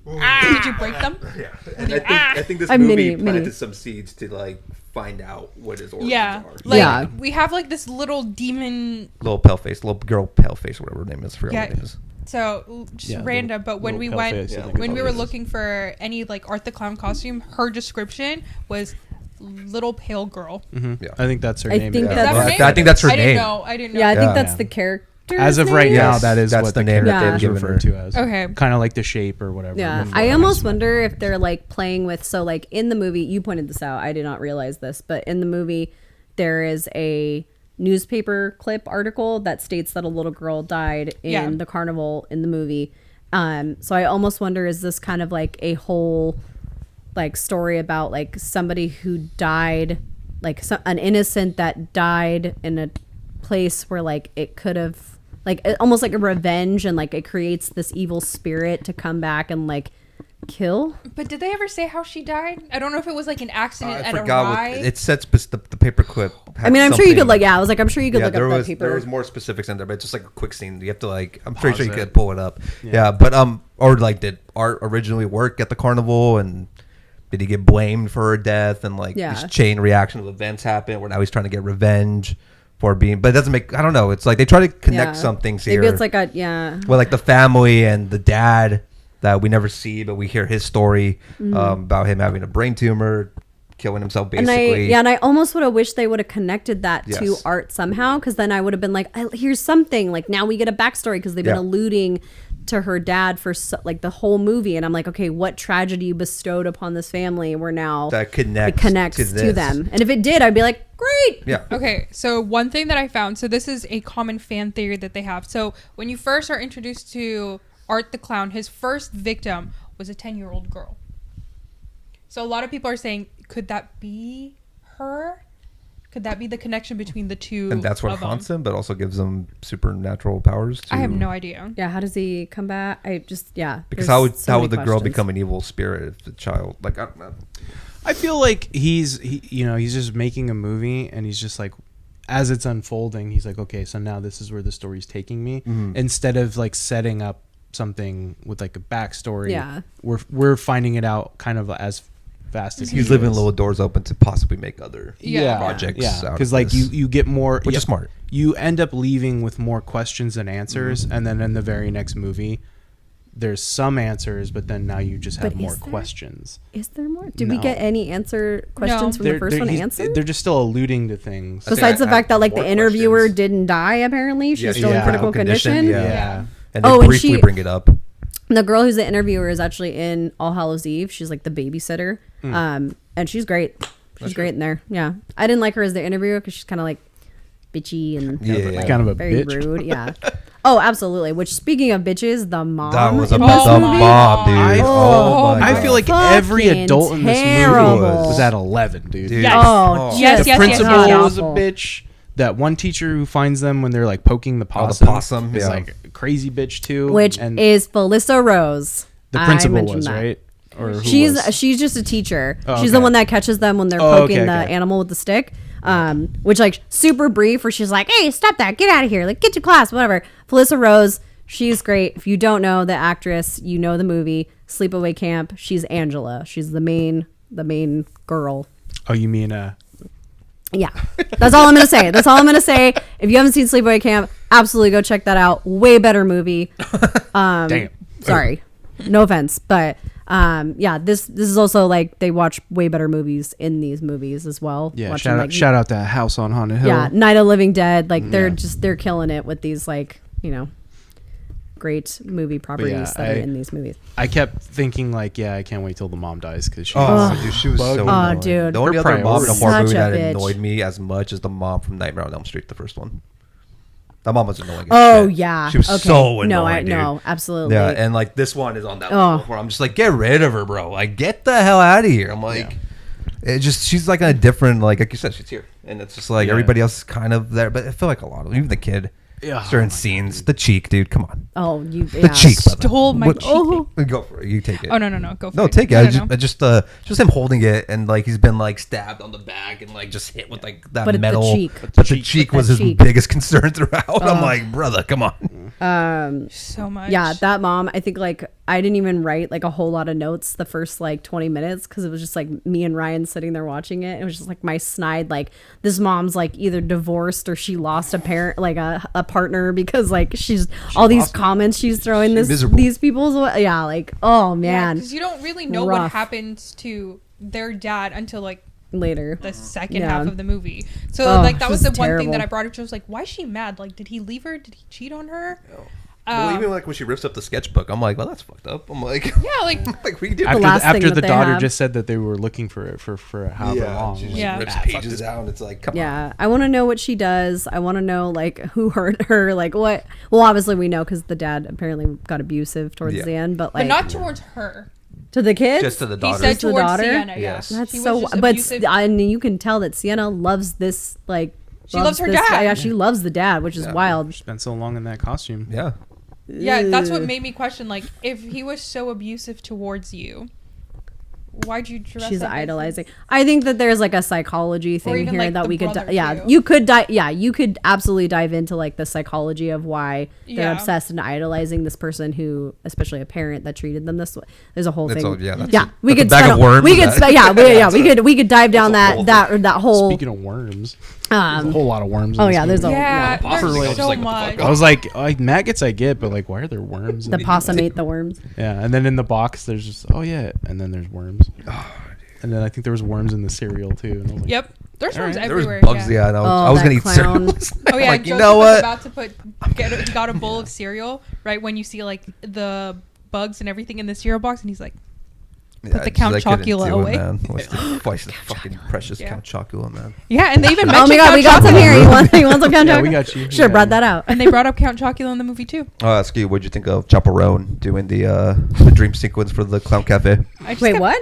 Did you break them? Yeah, and I think this movie planted some seeds to like find out what his origins are. Like we have like this little demon, little pale face, little girl pale face, whatever her name is. I forgot what her name is. So just random, but when we went, when we were looking for any like Art the Clown costume, her description was little pale girl. Mm-hmm. Yeah, I think that's her name. Think I think that's her name. I didn't know. I didn't know. Yeah, I think that's the character. actor's As of right name? now, Yes, that is that's what the the name that character they've is given referred her. to as. Okay. Kind of like the shape or whatever. Yeah, Before I almost X-Men. wonder if they're like playing with. So like in the movie, you pointed this out. I did not realize this, but in the movie, there is a newspaper clip article that states that a little girl died in Yeah. the carnival in the movie. So I almost wonder, is this kind of like a whole like story about like somebody who died, like an innocent that died in a place where like it could have like almost like a revenge, and like it creates this evil spirit to come back and like kill. But did they ever say how she died? I don't know if it was like an accident I at a forgot ride. what it said. The paperclip. I mean, I'm sure you could like, yeah, I was like, I'm sure you could look there up that was paper. there was more specifics in there, but it's just like a quick scene. You have to like, I'm pretty Pause sure you it. could pull it up. Yeah, but or like, did Art originally work at the carnival, and did he get blamed for her death, and like Yeah. these chain reaction of events happen where now he's trying to get revenge for being, but it doesn't make, I don't know. It's like they try to connect Yeah. some things here. Maybe it's like a, yeah. Well, like the family and the dad that we never see, but we hear his story about him having a brain tumor, killing himself basically. And I almost would have wished they would have connected that to Yes. Art somehow, because then I would have been like, here's something. Like now we get a backstory, because they've been Yeah. alluding to her dad for like the whole movie, and I'm like, okay, what tragedy bestowed upon this family where now That it connects connects to to, this. them. And if it did, I'd be like, great. Yeah. Okay, so one thing that I found, so this is a common fan theory that they have. So when you first are introduced to Art the Clown, his first victim was a 10-year-old girl. So a lot of people are saying, could that be her? Could that be the connection between the two? And that's what of them? haunts him, but also gives him supernatural powers. I have no idea. Yeah, how does he come back? I just, yeah. Because there's so how many would the girl questions. become an evil spirit if the child, like, I don't know. I feel like he's just making a movie, and he's just like, as it's unfolding, he's like, okay, so now this is where the story's taking me. Instead of like setting up something with like a backstory, Yeah. we're finding it out kind of as fast as He's he leaving is. little doors open to possibly make other Yeah. projects. Yeah, out of because like this, you get more, which is smart. You end up leaving with more questions than answers, and then in the very next movie, there's some answers, but then now you just have But more is there? questions. Is there more? Did we No. get any questions from the first one answered? They're just still alluding to things. think Besides I the fact have that like more the interviewer questions. didn't die, apparently she's Yeah, still in yeah. critical condition. Yeah. Yeah. And they Oh, and briefly she- bring it up. The girl who's the interviewer is actually in All Hallows Eve. She's like the babysitter, and she's great. She's great in there. Yeah, I didn't like her as the interviewer because she's kind of like bitchy and Yeah. like, Kind of a very bitch. rude. Yeah. Oh, absolutely. Which, speaking of bitches, the mom. That was a in the this movie- bomb, dude. I- oh, my I God. feel like every Fucking adult in this movie terrible. was at 11, dude. Dude. Yes. Oh, Oh. Yes, just The yes, principal yes. was a awful. bitch. That one teacher who finds them when they're like poking the Oh, the possum, possum, is yeah. like a crazy bitch too. Which and is Felissa Rose. the I principal mentioned was that. right, or who She's was? she's just a teacher. Oh, She's the okay. one that catches them when they're Oh, poking okay, the okay. animal with the stick. Which like super brief, where she's like, "Hey, stop that! Get out of here! Like, get to class, whatever." Felissa Rose, she's great. If you don't know the actress, you know the movie Sleepaway Camp. She's Angela. She's the main girl. Oh, you mean Yeah, that's all I'm gonna say. That's all I'm gonna say. If you haven't seen Sleepaway Camp, absolutely go check that out. Way better movie. damn. Sorry, no offense, but yeah, this is also like they watch way better movies in these movies as well. Yeah, Watching, shout out to House on Haunted Hill. yeah, Night of Living Dead. Like they're killing it with these like great movie properties that are in these movies. I kept thinking like, yeah, I can't wait till the mom dies because she. Oh, dude, she was so Bugging. annoying. dude. The only Her other mom in a priorities. horror Such movie a that bitch. annoyed me as much as the mom from Nightmare on Elm Street, the first one. That mom was annoying. As Oh shit. yeah, she was okay. so annoying. No, dude. no, absolutely. Yeah, and like this one is on that Oh. level where I'm just like, get rid of her, bro. Like, get the hell out of here. I'm like, it just she's like on a different like you said, she's here, and it's just like Yeah. everybody else is kind of there, but I feel like a lot of even the kid. Yeah. Certain scenes, the cheek, dude. Come on, Oh, you the cheek, brother. Stole my What- cheek. Oh. Go for it. You take it. Oh no, go for No, it. take it. No, I no, no. just him holding it, and like he's been like stabbed on the back and like just hit with like that But the metal. cheek. But the cheek was With his that cheek. biggest concern throughout. I'm like, brother, come on. So much. Yeah, that mom, I think like I didn't even write like a whole lot of notes the first like 20 minutes because it was just like me and Ryan sitting there watching it. It was just like my snide, like this mom's like either divorced or she lost a parent, like a partner because like she's all these comments she's throwing miserable. these people's way. Yeah, like, oh man. because you don't really know what Rough. happens to their dad until like later. the second Yeah. half of the movie. So Oh, like that was the this is one thing that terrible. I brought up to. I was like, why is she mad? Like, did he leave her? Did he cheat on her? Well, even like when she rips up the sketchbook, I'm like, well, that's fucked up. I'm like, Yeah, like like we did. last thing After that the they daughter have. just said that they were looking for it for however long. she Like, just Yeah. rips fuck pages this. out, and it's like, come on. Yeah, I want to know what she does. I want to know like who hurt her, like what. Well, obviously we know because the dad apparently got abusive towards Yeah. the end, but but like not towards her. to the kids. Just to the He daughter. said To the towards daughter? Sienna. Yes. Yeah. That's She was so. just But abusive. I mean, you can tell that Sienna loves this. Like She loves her this- dad. Yeah, she loves the dad, which is Yeah. wild. Spent so long in that costume. Yeah. Yeah, that's what Ugh. made me question. Like, if he was so abusive towards you, why'd you dress She's up as idolizing. I think that there's like a psychology thing even, here like, that the we could. brother, Yeah, too. you could. Yeah, you could absolutely dive into like the psychology of why they're Yeah. obsessed and idolizing this person who, especially a parent that treated them this way. There's a whole It's thing. all- yeah, that's yeah, a- we that's a could bag spend of a- worms We could. that- We could dive down that's a whole that whole. Speaking of worms, there's a whole lot of worms. In Oh this yeah, there's movie. a Yeah, yeah. there's Possibly. so Like, what the much. fuck? I was like maggots I get, but like, why are there worms? The in possum ate the worms. Yeah, and then in the box there's just and then there's worms. And then I think there was worms in the cereal too. And I was like, Yep, there's All worms right. There was everywhere. bugs. yeah. Yeah, and Oh, I was that gonna eat cereal. clown. Oh yeah, like, you Joseph know was what? about to he got a bowl of cereal right when you see like the bugs and everything in the cereal box, and he's like, Yeah, the I Count just, I couldn't Chocula do it, away. man. What's the fucking precious Yeah. Count Chocula, man? yeah, and they even Oh mentioned my god, we got Count some Chocula. here. You want some Count Yeah, Chocula? we got you. Should have brought that out. And they brought up Count Chocula in the movie too. Oh, ask you, what'd you think of Chaperone doing the dream sequence for the Clown Cafe? I just Wait, kept- what?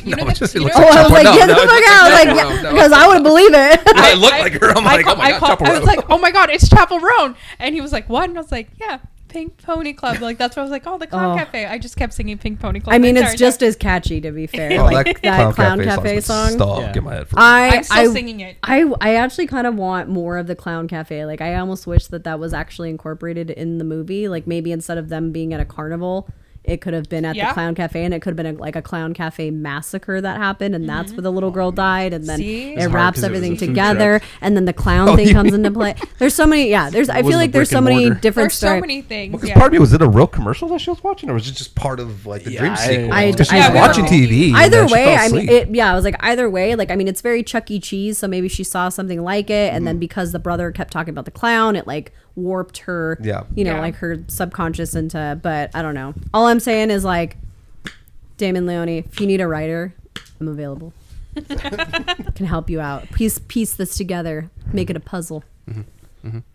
You No, know, it just- it you know looks Oh, like I was like, No, get the no, fuck it's out! I was like- like, no, no. because I wouldn't believe it. I looked like her. I'm like, oh my god, I was Chaperone. like, oh my god, it's Chapel Roan, and he was like, what? And I was like, yeah, Pink Pony Club. Like that's what I was like, oh, the Clown Oh. Cafe. I just kept singing Pink Pony Club. I mean, the it's entire just time. as catchy, to be fair. Oh, like that Clown Cafe song. Stop, Yeah. get my head for I'm still singing it. I actually kind of want more of the Clown Cafe. Like, I almost wish that was actually incorporated in the movie. Like, maybe instead of them being at a carnival, it could have been at Yeah. the Clown Cafe, and it could have been like a Clown Cafe massacre that happened, and that's where the little girl died, and then See? it It's hard wraps 'cause it was everything a food together, truck. and then the clown Oh, thing yeah. comes into play. There's so many, yeah. There's I was feel the like there's brick so and many mortar? different There's so stories. many things. Because yeah. part of me, was it a real commercial that she was watching, or was it just part of like the Yeah, dream I- sequence? I- 'Cause she I was don't watching know. TV. and Either then she way, fell I mean, asleep. I was like, either way, like, I mean, it's very Chuck E. Cheese, so maybe she saw something like it, and then because the brother kept talking about the clown, it like warped her, Yeah. Yeah. like her subconscious into. But I don't know. All I'm saying is like, Damien Leone, if you need a writer, I'm available. Can help you out. Piece this together, make it a puzzle.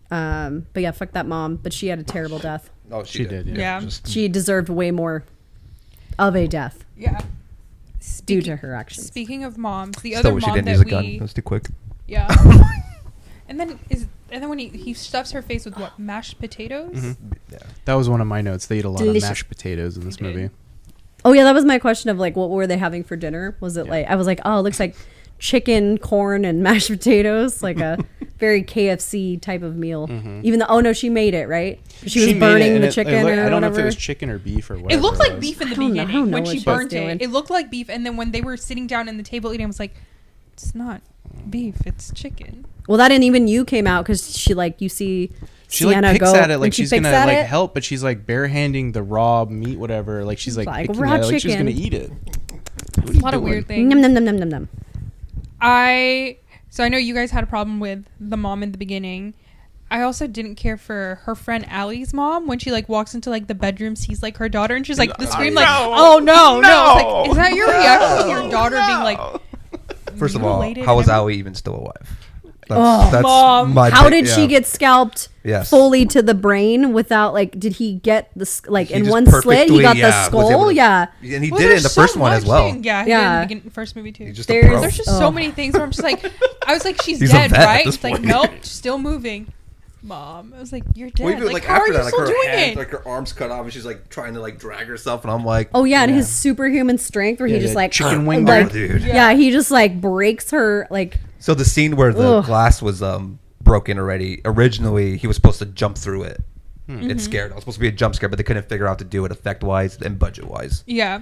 But yeah, fuck that mom. But she had a terrible death. Oh, She did, yeah. Yeah. Just, She deserved way more of a death Yeah. due to her actions. Speaking of moms, the still other wish she mom didn't that use a gun. we That was too quick. yeah. And then when he stuffs her face with what, mashed potatoes? Yeah. That was one of my notes. They eat a lot Delicious. of mashed potatoes in this They did. movie. Oh yeah, that was my question of like, what were they having for dinner? Was it like, I was like, oh, it looks like chicken, corn, and mashed potatoes, like a very KFC type of meal. Even though, oh no, she made it, right? She was made it, burning and the it chicken looked- or I don't know if whatever. it was chicken or beef or whatever. It looked like was. beef in the I don't know- I beginning don't know when what she she was burnt doing. it. It looked like beef, and then when they were sitting down in the table eating, I was like, it's not beef, it's chicken. Well, that and even you came out because she like you see She Sienna like picks go at it and like she she's picks gonna at like it. help, but she's like barehanding the raw meat, whatever. Like she's like, Like, picking raw at it like she's chicken. gonna eat it. A lot of weird things. Num num num num num num. So I know you guys had a problem with the mom in the beginning. I also didn't care for her friend Allie's mom when she like walks into like the bedroom, sees like her daughter, and she's like the scream like, "Oh no, no!" It's like, is that your reaction to your daughter being like? First of all, mutilated how is and Allie even still alive? Oh, Mom. How big- did she yeah. get scalped Yes. fully to the brain without like? Did he get the like He in just one slit? He perfectly, got yeah, the was skull. able to- Yeah. And he Well, did it in there's the so first one as much well. thing. Yeah, he Yeah. did in the first movie too. He's just There's- a pro. There's just so many things where I'm just like, I was like, she's He's a dead, vet at right? this It's like, point. nope, still moving. Mom, I was like, you're dead. Well, even, like, how are you still her doing hands, it? like her arms cut off, and she's like trying to like drag herself, and I'm like, Oh yeah, and his superhuman strength where he Yeah, just yeah, like chicken wing like, grip. dude. Yeah, he just like breaks her like. So the scene where the Ugh. glass was broken already. Originally, he was supposed to jump through it. It's scared. It was supposed to be a jump scare, but they couldn't figure out how to do it effect wise and budget wise. Yeah.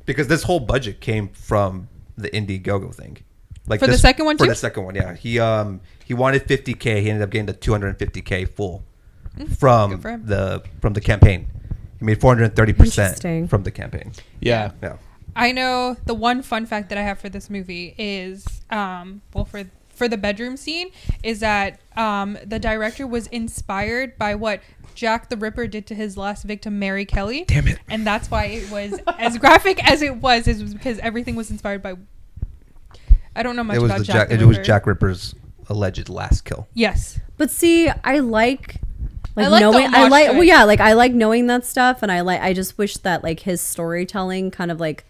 Because this whole budget came from the Indiegogo thing. Like For the this- second one, For too? the second one, yeah. He wanted $50K. He ended up getting the $250K full from Good for him. the campaign. He made 430% Interesting. from the campaign. Yeah. Yeah. I know the one fun fact that I have for this movie is, for the bedroom scene, is that the director was inspired by what Jack the Ripper did to his last victim, Mary Kelly. Damn it. And that's why it was as graphic as it was because everything was inspired by... I don't know much about Jack the Ripper. It was Jack Ripper's alleged last kill. Yes. But see, I like I like the knowing. I homage like to well, it. yeah, like I like knowing that stuff, and I just wish that like his storytelling kind of like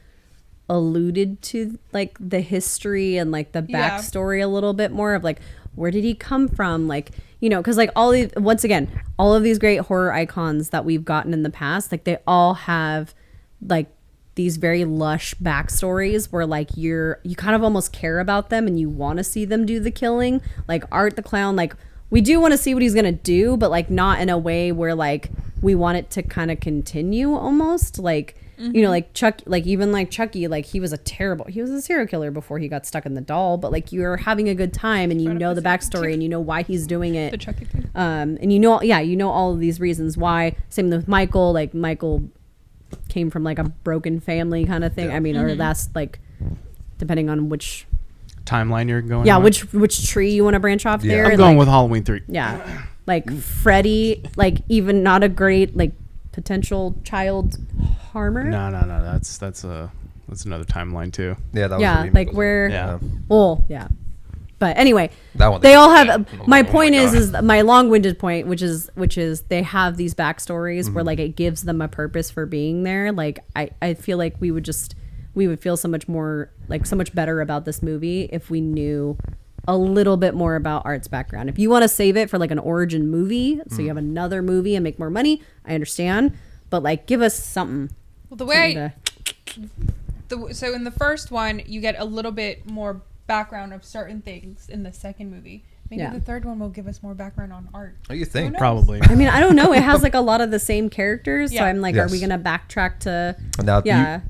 alluded to like the history and like the Yeah. backstory a little bit more of like where did he come from, like, you know, because like once again all of these great horror icons that we've gotten in the past, like they all have like these very lush backstories where like you kind of almost care about them and you want to see them do the killing. Like Art the Clown, like we do want to see what he's gonna do, but like not in a way where like we want it to kind of continue almost like, you know, like even like Chucky, like he was a serial killer before he got stuck in the doll, but like you're having a good time and you Brought up know the the same backstory and you know why he's doing it. The Chucky thing. And you know all of these reasons why. Same with Michael, like Michael came from like a broken family kind of thing. I mean, or that's like depending on which Timeline you're going. yeah on? which tree you want to branch off Yeah. there. I'm and, going like, with Halloween 3. yeah, like Freddy, like even not a great like potential child harmer. No. That's another timeline too. Yeah, that was Yeah, the remake, like wasn't it? where Yeah. well, yeah. But anyway, That one they all yeah. have. My Oh point God. is my long-winded point, which is they have these backstories where like it gives them a purpose for being there. Like I feel like we would feel so much more like so much better about this movie if we knew a little bit more about Art's background. If you want to save it for like an origin movie, so you have another movie and make more money, I understand. But like, give us something. Well, the way something to- so in the first one, you get a little bit more background of certain things in the second movie. Maybe Yeah. the third one will give us more background on Art. What do you think? knows? Probably. I mean, I don't know. It has like a lot of the same characters, so Yeah. I'm like, Yes. are we gonna backtrack to? And now Yeah.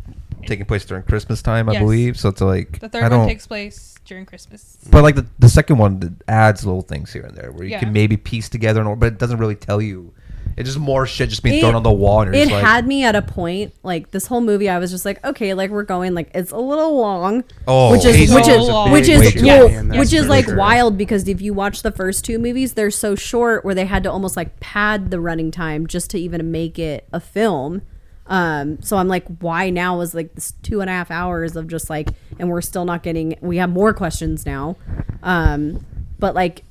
taking place during Christmas time, I Yes. believe. So it's like The I third one don't. takes place during Christmas. But like the second one that adds little things here and there where you Yeah. can maybe piece together, but it doesn't really tell you. It's just more shit just being It- thrown on the wall. And you're It just like, had me at a point like this whole movie. I was just like, okay, like we're going like it's a little long, oh, which is Pacing which is is a long. which way is too well, long. which That's is for like sure. wild because if you watch the first two movies, they're so short where they had to almost like pad the running time just to even make it a film. So I'm like, why now is like this 2.5 hours of just like, and we're still not getting. We have more questions now, but like.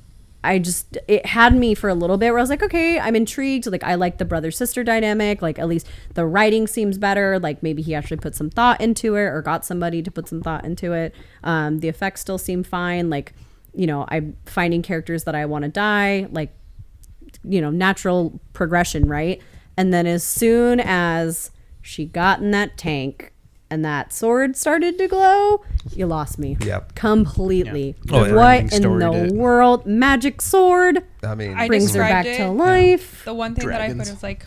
It had me for a little bit where I was like, okay, I'm intrigued. Like, I like the brother-sister dynamic. Like, at least the writing seems better. Like, maybe he actually put some thought into it or got somebody to put some thought into it. The effects still seem fine. Like, you know, I'm finding characters that I want to die. Like, you know, natural progression, right? And then as soon as she got in that tank and that sword started to glow, you lost me. Yep. Completely. Yeah. Oh, yeah. What Everything in storied the it. world? Magic sword I mean, I brings her back described to it. life. The one thing that I put Dragons. is like,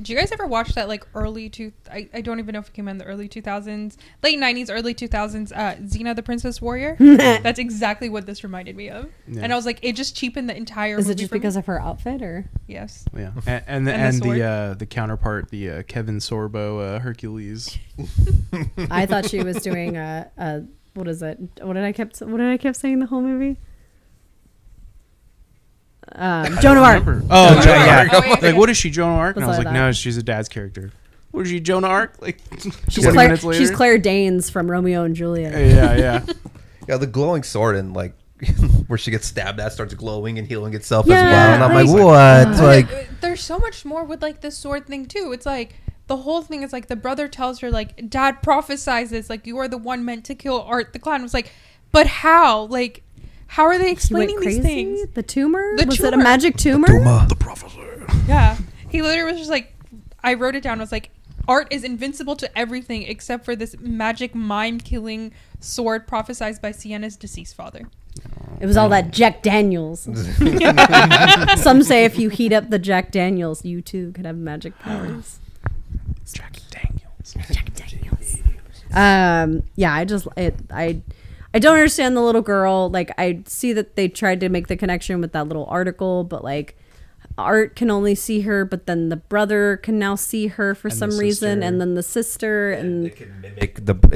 do you guys ever watch that like I don't even know if it came in the early 2000s, late 90s, early 2000s, Xena the Princess Warrior? That's exactly what this reminded me of. Yeah. And I was like, it just cheapened the entire Is movie it just for me. because of her outfit or? Yes. Yeah, and And the the counterpart, the Kevin Sorbo Hercules. I thought she was doing a what is it? What did I kept saying the whole movie? Joan of Arc. Oh, Joan of yeah. Arc. Oh, yeah, Like, yeah. what is she, Joan of Arc? And I was That's like, what I no, thought. she's a dad's character. What is she, Joan of Arc? Like, She's 20 Claire, minutes later. she's Claire Danes from Romeo and Juliet. Yeah. yeah, the glowing sword and like where she gets stabbed at starts glowing and healing itself Yeah, as well. And I'm like, like- what? But Like, there's so much more with like the sword thing too. It's like the whole thing is like the brother tells her like, Dad prophesies this, like you are the one meant to kill Art the Clown. I was like, but how? Like, how are they He went explaining crazy. these things? The tumor? The Was it a tumor. magic tumor? the professor. Yeah, he literally was just like, I wrote it down. I was like, Art is invincible to everything except for this magic mind-killing sword prophesized by Sienna's deceased father. It was all that Jack Daniels. Some say if you heat up the Jack Daniels, you too could have magic powers. Jack Daniels. Jack Daniels. Yeah, I don't understand the little girl. Like, I see that they tried to make the connection with that little article, but like, Art can only see her, but then the brother can now see her for And some the reason, sister. and then the sister, and it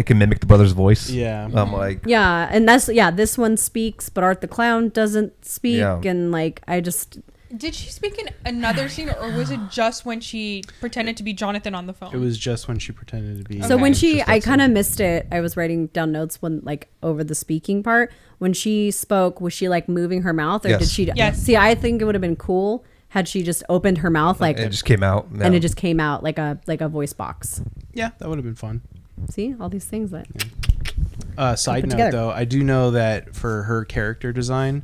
can mimic the brother's voice. Yeah. I'm like, yeah, and this one speaks, but Art the Clown doesn't speak, Yeah. and like I just Did she speak in another scene, or was it just when she pretended to be Jonathan on the phone? It was just when she pretended to be. So when Okay. I kind of missed it. I was writing down notes when like over the speaking part. When she spoke, was she like moving her mouth, or Yes. did she? Yes. See, I think it would have been cool had she just opened her mouth like, it just came out. and it just came out like a voice box. Yeah, that would have been fun. See all these things that. Side put note together. though, I do know that for her character design,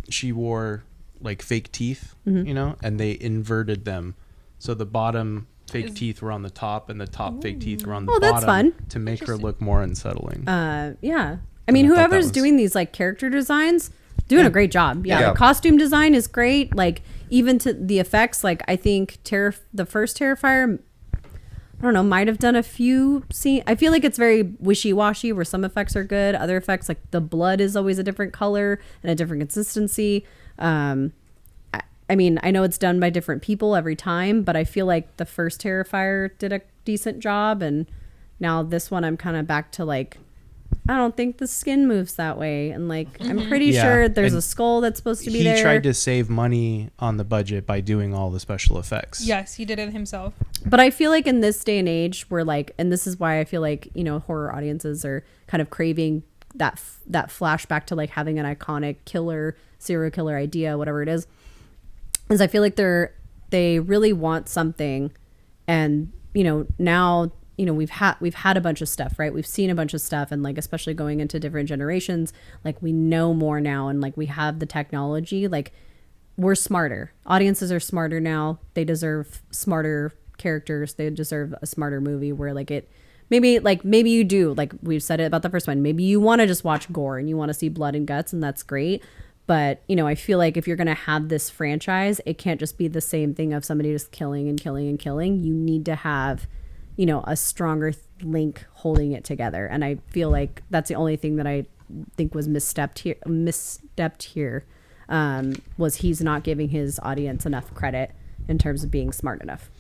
she wore like fake teeth, Mm-hmm. you know, and they inverted them. So the bottom fake Is- teeth were on the top and the top fake teeth were on the Oh, bottom that's fun. to make her Interesting. look more unsettling. Yeah. I mean, I thought that whoever's was- doing these like character designs, doing a great job. Yeah, Yeah. The costume design is great. Like even to the effects. Like I think the first Terrifier, I don't know, might have done a few scenes. I feel like it's very wishy-washy where some effects are good, other effects like the blood is always a different color and a different consistency. I mean, I know it's done by different people every time, but I feel like the first Terrifier did a decent job, and now this one I'm kind of back to like, I don't think the skin moves that way, and like I'm pretty Yeah, sure there's and a skull that's supposed to be he there. tried to save money on the budget by doing all the special effects. Yes, he did it himself. But I feel like in this day and age, we're like, and this is why I feel like, you know, horror audiences are kind of craving that flashback to like having an iconic serial killer idea, whatever it is I feel like they really want something, and you know now, you know, we've had a bunch of stuff, right? We've seen a bunch of stuff, and like especially going into different generations, like we know more now, and like we have the technology, like we're smarter. Audiences are smarter now. They deserve smarter characters. They deserve a smarter movie where like it maybe you do, like we've said it about the first one, maybe you want to just watch gore and you want to see blood and guts, and that's great. But, you know, I feel like if you're going to have this franchise, it can't just be the same thing of somebody just killing and killing and killing. You need to have, you know, a stronger link holding it together. And I feel like that's the only thing that I think was misstepped here, was he's not giving his audience enough credit in terms of being smart enough.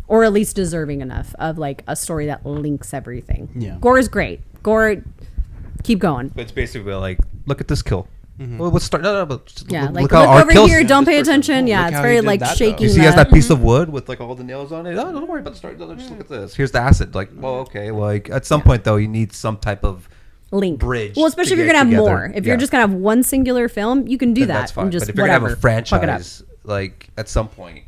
Or at least deserving enough of like a story that links everything. Yeah. Gore is great. Gore, keep going. But it's basically like, look at this kill. Well, let's start. No, but just Yeah, look, like look look how Art over kills here, don't this pay person. attention. Yeah, look it's how very he did like that, though. shaking. You see, he has that piece of wood with like all the nails on it. Oh, don't worry about the start. No, just look at this. Here's the acid. Like, well, okay. Like at some point though, you need some type of link bridge. Well, especially to if you're get gonna have together. more. If you're Yeah. just gonna have one singular film, you can do Then that. that's fine. And just But if you're whatever. gonna have a Fuck it up. franchise, like at some point,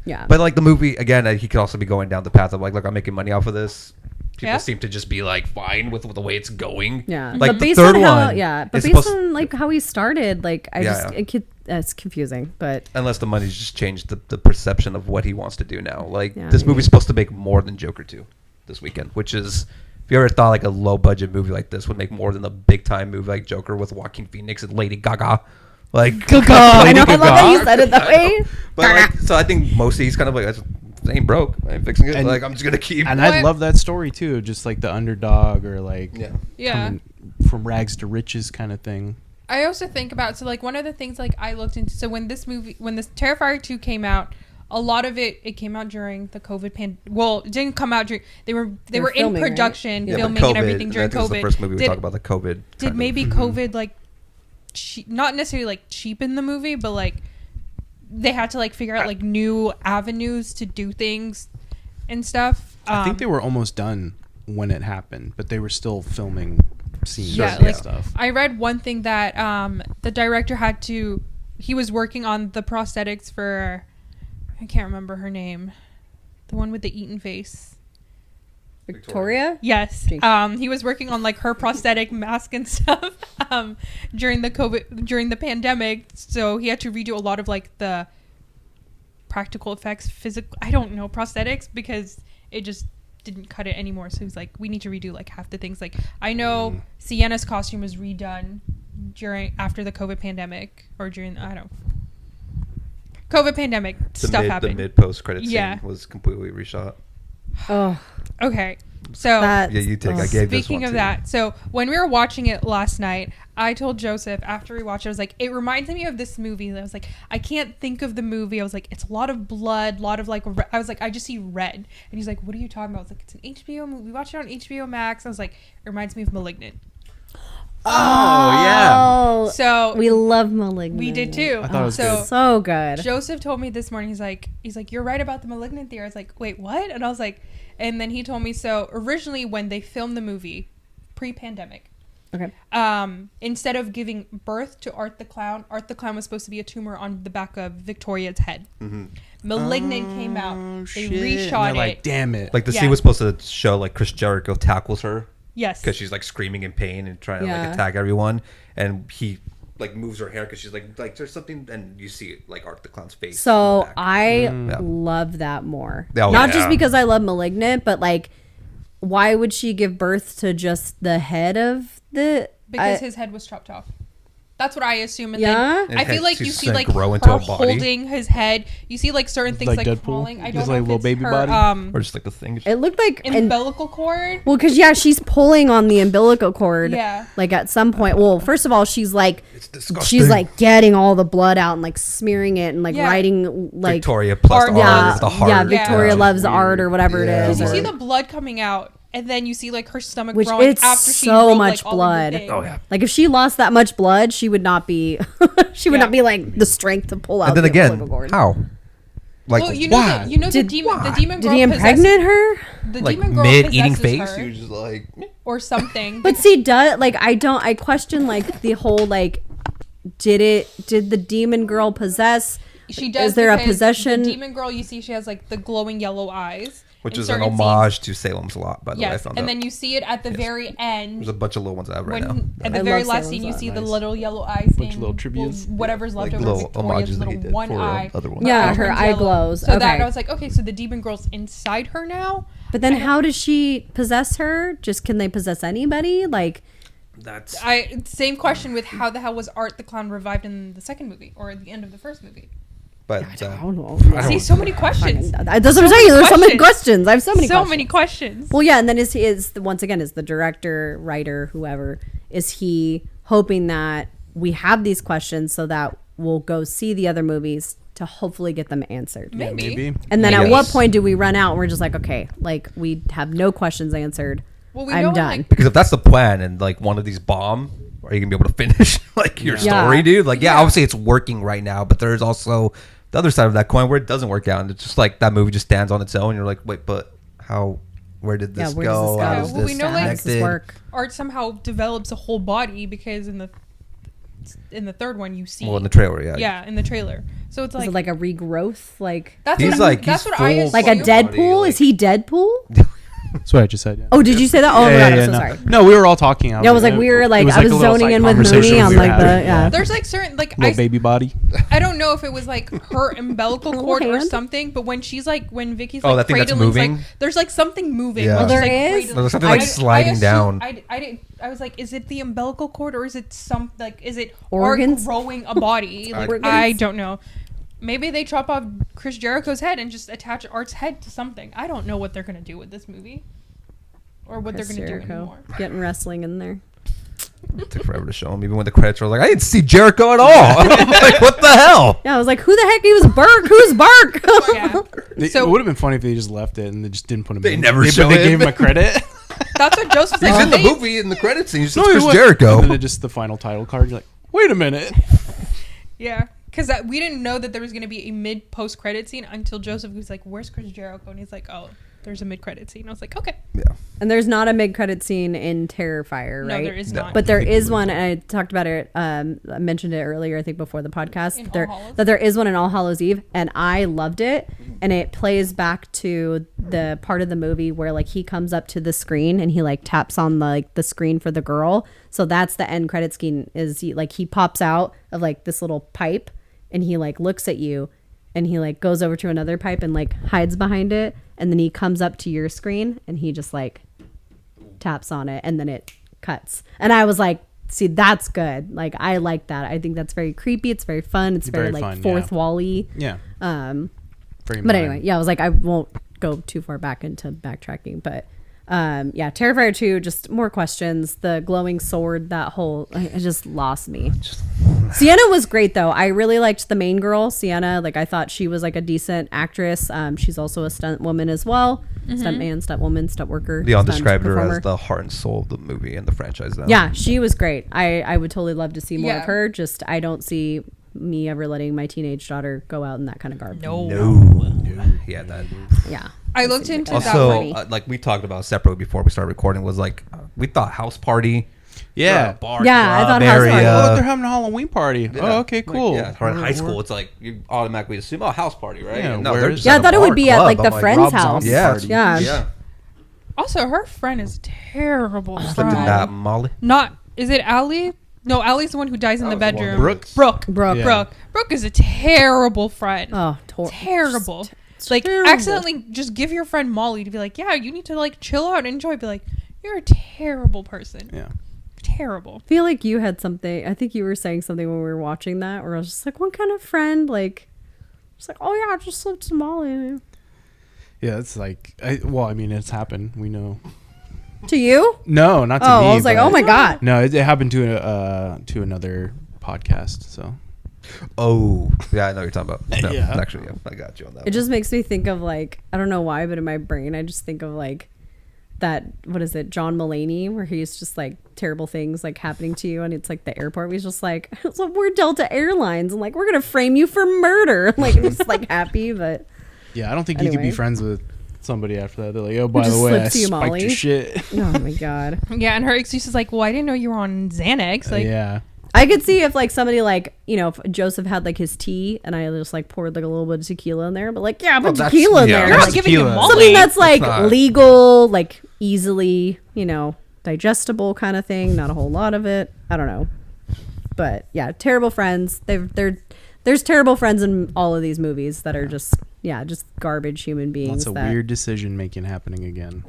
Yeah. but like the movie again, he could also be going down the path of like, look, I'm making money off of this. People Yeah. seem to just be like fine with the way it's going. Yeah, like but the based third on how, one. yeah, but is based supposed- on like how he started, like I Yeah, just yeah. it's confusing. But Unless the money's just changed the perception of what he wants to do now. Like Yeah, this maybe. movie's supposed to make more than Joker 2 this weekend, which is, if you ever thought like a low budget movie like this would make more than a big time movie like Joker with Joaquin Phoenix and Lady Gaga. Like I know, I love that you Gaga. said it that way. But like, so I think mostly he's kind of like, I ain't broke, I ain't fixing it. And- like I'm just gonna keep. And I What? love that story too, just like the underdog or like Yeah. Yeah. coming from rags to riches kind of thing. I also think about, so like one of the things like I looked into, so when this Terrifier 2 came out, a lot of it came out during the COVID well, it didn't come out during, they were in filming, right? production, Yeah, but filming and COVID, everything during I think it's COVID. the first movie we Did- talk about the COVID. Did kind of- maybe COVID like not necessarily like cheapen the movie, but like they had to like figure out like new avenues to do things and stuff. I think they were almost done when it happened, but they were still filming scenes Yeah, and like stuff. I read one thing that the director he was working on the prosthetics for, I can't remember her name, the one with the eaten face. Victoria. Yes. Gee. He was working on like her prosthetic mask and stuff during the pandemic. So he had to redo a lot of like the practical effects, I don't know, prosthetics, because it just didn't cut it anymore. So he was like, we need to redo like half the things. Like I know Sienna's costume was redone after the COVID pandemic, or during, I don't know, COVID pandemic stuff happened. The mid post credit Yeah. scene was completely reshot. Oh, Okay. So that. Yeah, you take. I gave this speaking one of too. that, so when we were watching it last night, I told Joseph after we watched it, I was like, it reminds me of this movie. I was like, I can't think of the movie. I was like, it's a lot of blood, a lot of like, I was like, I just see red. And he's like, what are you talking about? I was like, it's an HBO movie. We watched it on HBO Max. I was like, it reminds me of Malignant. Oh, yeah. Oh, So we love Malignant. we did too. I thought it was so good. So good. Joseph told me this morning, he's like, you're right about the Malignant theory. I was like, wait, what? And I was like, and then he told me, so originally when they filmed the movie, pre-pandemic, Okay. instead of giving birth to Art the Clown was supposed to be a tumor on the back of Victoria's head. Malignant came out. They Shit. And reshot they're it. like, damn it. Like the Yeah. scene was supposed to show like Chris Jericho tackles her Yes. because she's like screaming in pain and trying to Yeah. like attack everyone, and he like moves her hair because she's like there's something, and you see like Art the Clown's face. So in the back. I Yeah. love that more. Oh, Not yeah. just because I love Malignant, but like, why would she give birth to just the head of the? Because his head was chopped off. That's what I assume. And Yeah? then I And feel like she's you see gonna like grow into her a body. holding his head. You see like certain things Like like Deadpool? falling. I don't Just know like if little it's baby her, body? or just like the thing. It looked like umbilical cord. well, because yeah, she's pulling on the umbilical cord. Yeah. Like at some point. Well, first of all, she's like, It's disgusting. she's like getting all the blood out and like smearing it and like Yeah. writing like Victoria plus Art the yeah, art, the heart. yeah, Victoria Yeah. loves Weird. art or whatever Yeah. it is. You or- see the blood coming out, and then you see like her stomach Which growing it's after she so wrote, much like, all of the blood. things. Oh yeah. Like if she lost that much blood, she would not be she would Yeah. not be like the strength to pull out And then the again, umbilical cord. how? Like Well, you know, why? the Did- demon. The why? demon Did girl he impregnate her? The like demon girl mid eating possesses face, her you're just like or something. But see, I question like the whole like did the demon girl possess? She does. Is there a because possession? The demon girl, you see, she has like the glowing yellow eyes, which in is an certain homage to Salem's Lot, by the way. I Yes, found and out. then you see it at the very end. There's a bunch of little ones I have right now. When at I the very love last Salem's scene, you Lot. see the Nice. little yellow eyes Bunch of in little trivias. whatever's left Like over little Victoria's homages that he little did one for eye. other ones. Yeah, her turns eye yellow. glows. So that Okay. I was like, okay, so the demon girl's inside her now. But then how does she possess her? Just can they possess anybody? Like That's Same question with how the hell was Art the Clown revived in the second movie or at the end of the first movie? but I don't know. I See, don't- so many questions. That's what I'm saying. There's so many questions. I have so many questions. many questions. Well, yeah, and then is once again is the director, writer, whoever is he hoping that we have these questions so that we'll go see the other movies to hopefully get them answered. Maybe. Maybe. And then at Yes. what point do we run out and we're just like, okay, like we have no questions answered. Well, we I'm know done. like because if that's the plan and like one of these bomb, are you gonna be able to finish like your Yeah. story, dude? Like, yeah, Yeah. obviously it's working right now, but there's also the other side of that coin where it doesn't work out, and it's just like that movie just stands on its own. You're like, wait, but how? Where did this Where does go? this go? How Yeah, does well, we this know, like- How does this connected? work? Art somehow develops a whole body because in the third one you see Well, in the trailer, yeah. yeah in the trailer. So it's Is like it like a regrowth? Like that's He's what like- that's he's what I full assume. like a Body, Deadpool? like- Is he Deadpool? That's what I just said. Yeah. Oh, did you say that? Oh, my God, I'm so no. sorry. No, we were all talking. Yeah, it was like we were like it I was a little zoning side in with conversation Mooney on we were like the having. yeah. There's like certain like Little baby body. I don't know if it was like her umbilical Her cord or hand? something, but when she's like when Vicky's Oh, like that thing that's cradling, moving? like there's like something moving. Yeah. when Oh, she's, there like, is? cradling. There's something, like, sliding assumed- down. I was like, is it the umbilical cord or is it some like is it Organs? Art growing a body? Like Organs? I don't know. Maybe they chop off Chris Jericho's head and just attach Art's head to something. I don't know what they're gonna do with this movie, or what Chris they're gonna do Jericho anymore. getting wrestling in there. It took forever to show him. Even when the credits were like, I didn't see Jericho at all. I'm like, what the hell? Yeah, I was like, who the heck? He was Burke. Who's Burke? Yeah. So- It would have been funny if they just left it and they just didn't put him They in. never But show they him. gave him a credit. That's what Joseph said. He's in the They- movie in the credits scene. He's he Chris wasn't. Jericho. And then it just the final title card. You're like, wait a minute. Yeah, because we didn't know that there was going to be a mid post credit scene until Joseph was like, "Where's Chris Jericho?" And he's like, "Oh, there's a mid credit scene." I was like, "Okay, Yeah. And there's not a mid-credit scene in Terrifier, right? no, there is No. not." But there is one, and I talked about it. I mentioned it earlier, I think, before the podcast. In There, All Hallows? that there is one in All Hallows Eve, and I loved it. And it plays back to the part of the movie where like he comes up to the screen and he like taps on the screen for the girl. So that's the end credit scene. Is he pops out of like this little pipe, and he like looks at you, and he like goes over to another pipe and like hides behind it, and then he comes up to your screen and he just like taps on it, and then it cuts. And I was like, see, that's good. Like I like that. I think that's very creepy. It's very fun. It's very, Very like fun, fourth yeah. wall-y. Yeah. Very But anyway, yeah, I was like, I won't go too far back into backtracking, but yeah, Terrifier 2, just more questions. The glowing sword, that whole, it just lost me. Sienna was great though. I really liked the main girl, Sienna. Like I thought she was like a decent actress. She's also a stunt woman as well. Stunt man, stunt woman, stunt worker. Leon stunt described her performer. as the heart and soul of the movie and the franchise now. Yeah, she was great. I would totally love to see more Yeah. of her. Just I don't see me ever letting my teenage daughter go out in that kind of garb. No. Yeah, that. Yeah. I looked into that. Also, funny. like we talked about separately before we started recording, was like we thought House Party. Yeah. Bar Yeah, I club thought House Party. area. Oh, look, they're having a Halloween party. Yeah. Oh, okay, Like, cool. yeah, or in high school, it's like you automatically assume, oh, house party, right? Yeah, And no, where they're is just Yeah, I at a thought it would bar be at club. like the I'm friend's Rob house. Zombie Yeah, party. Yeah. yeah. Also, her friend is terrible. Look friend. at that, Molly. Not is it Allie? No, Allie's the one who dies in the was the one bedroom. who- Brooke. Brooke. Yeah. Brooke is a terrible friend. Oh, Terrible. Like terrible. accidentally just give your friend Molly to be like, yeah, you need to like chill out and enjoy. Be like, you're a terrible person. Yeah. Terrible. I feel like you had something. I think you were saying something when we were watching that, where I was just like, "What kind of friend?" Like, just like, "Oh yeah, I just lived Somali." Yeah, it's like, I mean, it's happened. We know. To you? No, not to Oh, me. I was like, but- "Oh my god!" No, it happened to another podcast. So Oh, yeah, I know what you're talking about. No, Yeah. actually, yeah, I got you on that. It just makes me think of like, I don't know why, but in my brain, I just think of like that. What is it, John Mulaney, where he's just like terrible things like happening to you, and it's like the airport. He's just like, so "We're Delta Airlines, and like we're gonna frame you for murder." Like, it's like happy, but. yeah, I don't think you could be Anyway. friends with somebody after that. They're like, oh, by Just the way, I slips you spiked Molly. your shit. Oh my god. Yeah, and her excuse is like, well, I didn't know you were on Xanax. Like, yeah. I could see if like somebody like, you know, if Joseph had like his tea and I just like poured like a little bit of tequila in there, but like, yeah, put that's- tequila in yeah, there. you're that's not giving him tequila. Molly. Something that's like not- legal, like easily, you know, digestible kind of thing. Not a whole lot of it. I don't know. But yeah, terrible friends. There's terrible friends in all of these movies that are just garbage human beings. Lots of weird decision making happening again.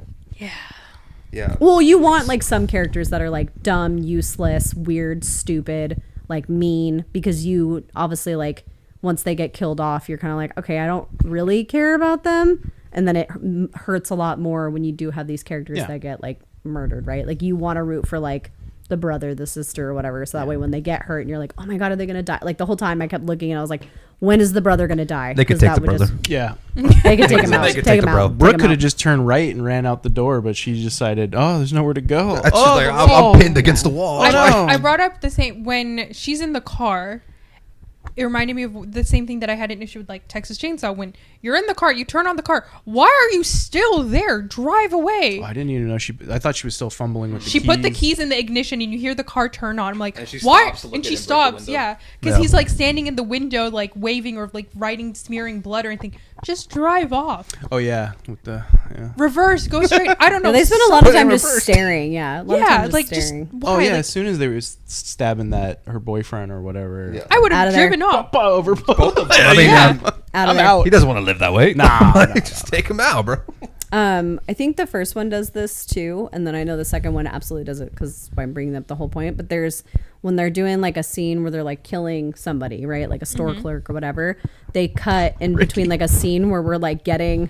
yeah. Well, you want like some characters that are like dumb, useless, weird, stupid, like mean, because you obviously like once they get killed off, you're kind of like, okay, I don't really care about them. And then it hurts a lot more when you do have these characters Yeah. that get like murdered, right? Like you want to root for like the brother, the sister, or whatever. So that way when they get hurt and you're like, oh my God, are they going to die? Like the whole time I kept looking and I was like, when is the brother going to die? They could 'Cause take that the would brother. Yeah. They could take him out. They could Take take him the bro. out. Brooke Take him could have out. just turned right and ran out the door, but she decided, oh, there's nowhere to go. She's Oh, like, the I'm wall. pinned against the wall. I know. I brought up the same when she's in the car. It reminded me of the same thing that I had an issue with, like Texas Chainsaw. When you're in the car, you turn on the car. Why are you still there? Drive away. Oh, I didn't even know I thought she was still fumbling with the She keys. put the keys in the ignition, and you hear the car turn on. I'm like, And she why? stops to look And at she him, break the stops, window. yeah, because Yeah. he's like standing in the window, like waving or like writing, smearing blood or anything. Just drive off. Oh, yeah. With the, yeah. Reverse. Go straight. I don't know. No, they spend a lot of Put it time in just reverse. staring. Yeah. A lot of Yeah, time just like just. staring. Why? Oh, yeah. Like, As soon as they were stabbing her boyfriend or whatever. Yeah. I would Out have of there. driven off. Over both of them. I mean, Yeah. Out of I'm there. out. he doesn't want to live that way. Nah, Like, no, just take him out, bro. I think the first one does this too, and then I know the second one absolutely does it because I'm bringing up the whole point. But there's when they're doing like a scene where they're like killing somebody, right? Like a store clerk or whatever. They cut in between like a scene where we're like getting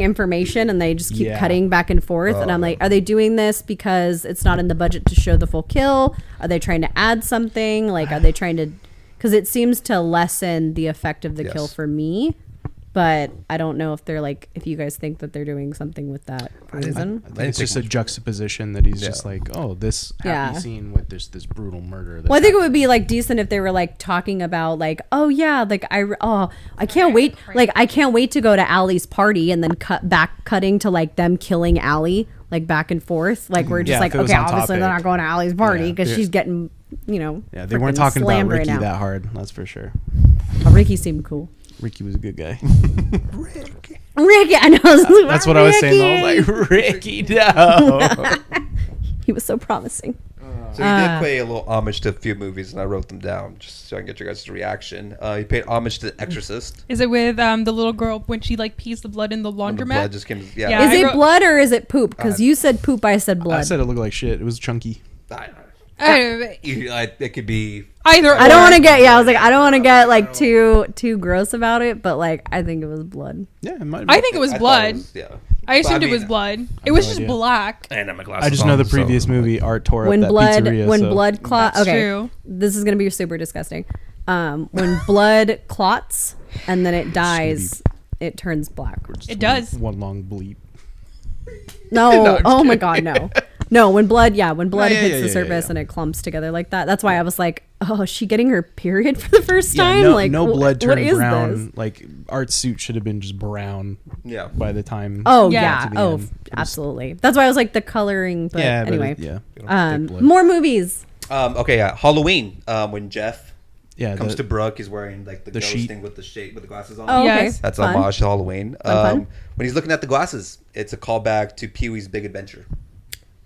information, and they just keep Yeah. cutting back and forth. And I'm like, are they doing this because it's not in the budget to show the full kill? Are they trying to add something? Like, are they trying to? Because it seems to lessen the effect of the kill Yes. for me. But I don't know if they're like, if you guys think that they're doing something with that reason. I think it's just a juxtaposition that he's just Yeah. like, oh, this happy Yeah. scene with this brutal murder. Well, I think it would be like decent if they were like talking about like, oh yeah, like I can't wait, like I can't wait to go to Allie's party, and then cutting to like them killing Allie, like back and forth, like we're just Yeah, like, if it was okay, on obviously they're topic. not going to Allie's party Yeah, because they're- she's getting, you know, Yeah, they weren't frickin' talking about slammed right Ricky now. that hard. That's for sure. Oh, Ricky seemed cool. Ricky was a good guy. Ricky, I know. That's what I was saying. I was like, Ricky, no. He was so promising. So he did pay a little homage to a few movies, and I wrote them down just so I can get your guys' reaction. He paid homage to The Exorcist. Is it with the little girl when she like pees the blood in the And the laundromat? blood just came. Yeah. Yeah. Is I it wrote- blood or is it poop? Because you said poop, I said blood. I said it looked like shit. It was chunky. I don't know, It could be. either. I don't or. want to get. Yeah, I was like, I don't want to get like too gross about it, but like, I think it was blood. Yeah, it might. I think it was blood. Yeah. I assumed But it was blood. It was no just idea. black. And my glasses. I just know on, the so, previous movie Art tore When up that blood, pizzeria. when so- blood clot. That's Okay, true. this is gonna be super disgusting. When blood clots and then it dies, it turns black. Just It does. one long bleep. No, No, I'm oh my kidding. god, no. No, when blood hits yeah, the surface yeah. and it clumps together like that. That's why I was like, oh, is she getting her period for the first time? no, like, no blood what turned is brown. this? Like Art's suit should have been just brown Yeah. by the time. Oh Yeah. yeah. to the Oh, end. absolutely. That's why I was like the coloring. But yeah, but anyway, yeah. Thick blood. more movies. Okay. Yeah. Halloween. When Jeff Yeah, comes the- to Brooke, he's wearing like the ghost sheet. thing with the shape with the glasses on. Oh, okay. Yes. That's Fun. homage to Halloween. Fun. When he's looking at the glasses, it's a callback to Pee-wee's Big Adventure.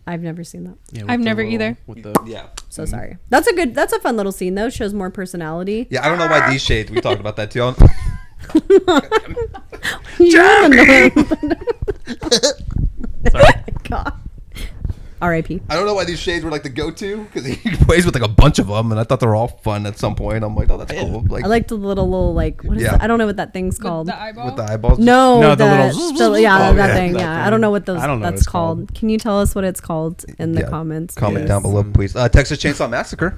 I've never seen that. Yeah, with I've the never little- either. With the Yeah. So sorry. That's a fun little scene though. Shows more personality. Yeah. I don't know why these shades. We talked about that too. God. R.I.P. I don't know why these shades were like the go-to because he plays with like a bunch of them, and I thought they were all fun at some point. I'm like, oh, that's cool. Like I like the little like what is Yeah. that? I don't know what that thing's With called. the eyeball. with the eyeballs. No, No, the that, little- yeah, Oh, that yeah, thing. that Yeah, I thing. don't know what those. I don't know what that's it's called. called. Can you tell us what it's called in the Yeah. comments? Comment Yes. down below, please. Texas Chainsaw Massacre.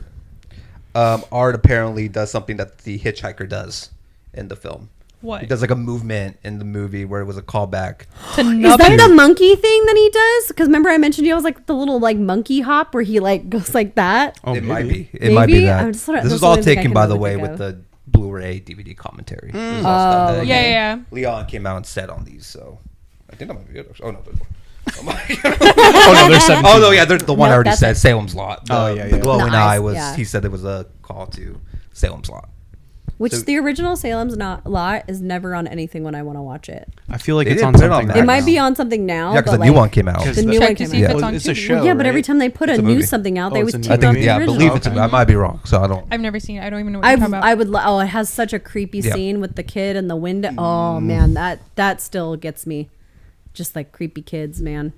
Art apparently does something that the hitchhiker does in the film. What? He does like a movement in the movie where it was a callback. To Is nub- that the monkey thing that he does? Because remember I mentioned you I was like the little like monkey hop where he like goes like that. Oh, It maybe. might be. It might be Maybe? that. I'm just sort of- This that's is the all only thing I taken, can by the really way, think with of. the Blu-ray DVD commentary. This is all Oh, stuff that, okay. Yeah, yeah. Leon came out and said on these, so I think that might be it. Oh no, there's more. Oh no, there's 17. Oh no, yeah, there's the one I Nope, already that's said, it. Salem's Lot. Oh, yeah, The yeah. glowing The eye eyes, was. yeah. He said it was a call to Salem's Lot. Which So- the original Salem's Lot is never on anything when I want to watch it. I feel like They it's didn't on put it on something. Max. It else. might be on something now. Yeah, because but the new like, one came out. The new Check one to came see if out. it's Well, on it's a Tubi. show. Yeah, but every right? time they put It's a a new movie. something out, Oh, they it's would a new take I off think, the yeah, I original. believe it's. Okay. I might be wrong, so I don't. I've never seen it. I don't even know what you're talking about. I would. Oh, it has such a creepy Yeah. scene with the kid and the window. Oh man, that still gets me. Just like creepy kids, man.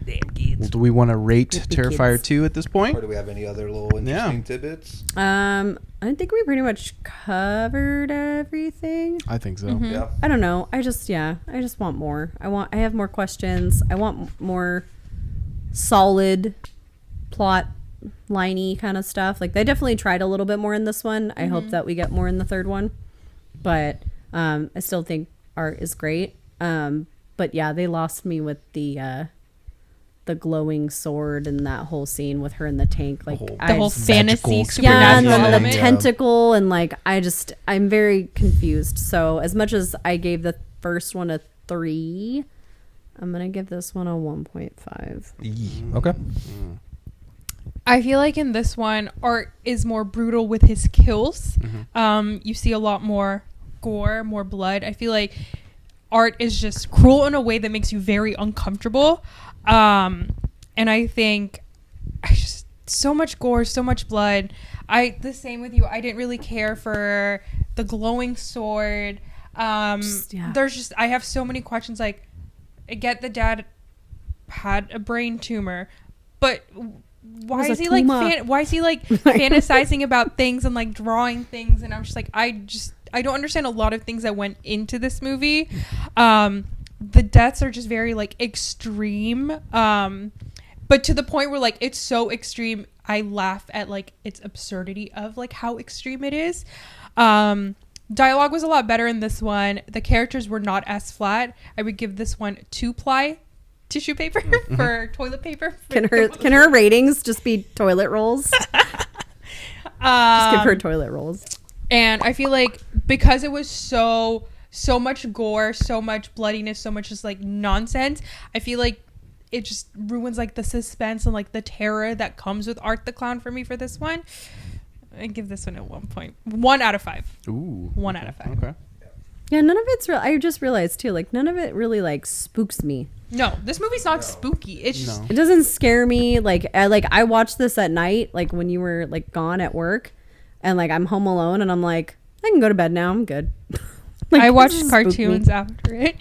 Damn kids. Well, do we want to rate Creepy Terrifier kids. 2 at this point? Or do we have any other little interesting tidbits? I think we pretty much covered everything. I think so. Mm-hmm. Yeah. I don't know. I just want more. I have more questions. I want more solid plot liney kind of stuff. Like they definitely tried a little bit more in this one. I hope that we get more in the third one. But I still think art is great. But yeah, they lost me with the glowing sword and that whole scene with her in the tank. Like The whole I- fantasy magical yeah, and supernatural the element. tentacle and like I'm very confused. So as much as I gave the first one a 3, I'm gonna give this one a 1.5. Okay. I feel like in this one, Art is more brutal with his kills. You see a lot more gore, more blood. I feel like Art is just cruel in a way that makes you very uncomfortable. And I think so much gore, so much blood. The same with you. I didn't really care for the glowing sword. Yeah. I have so many questions. Like, I get the dad had a brain tumor, but why was a is he like tumor. why is he like fantasizing about things and like drawing things? And I'm just like, I don't understand a lot of things that went into this movie. The deaths are just very like extreme, but to the point where like it's so extreme I laugh at like its absurdity of like how extreme it is. Dialogue was a lot better in this one. The characters were not as flat. I would give this one 2-ply tissue paper for toilet paper. Can her ratings just be toilet rolls? Just give her toilet rolls. And I feel like because it was so much gore, so much bloodiness, so much just like nonsense, I feel like it just ruins like the suspense and like the terror that comes with Art the Clown for me for this one. I give this one a 1 out of 5. Ooh. 1 out of 5. Okay. Yeah, none of it's real. I just realized too, like none of it really like spooks me. No, this movie's not spooky. It's just No. It doesn't scare me. Like I watched this at night, like when you were like gone at work, and like I'm home alone, and I'm like, I can go to bed now. I'm good. Like, I this watched doesn't spook me. cartoons after it.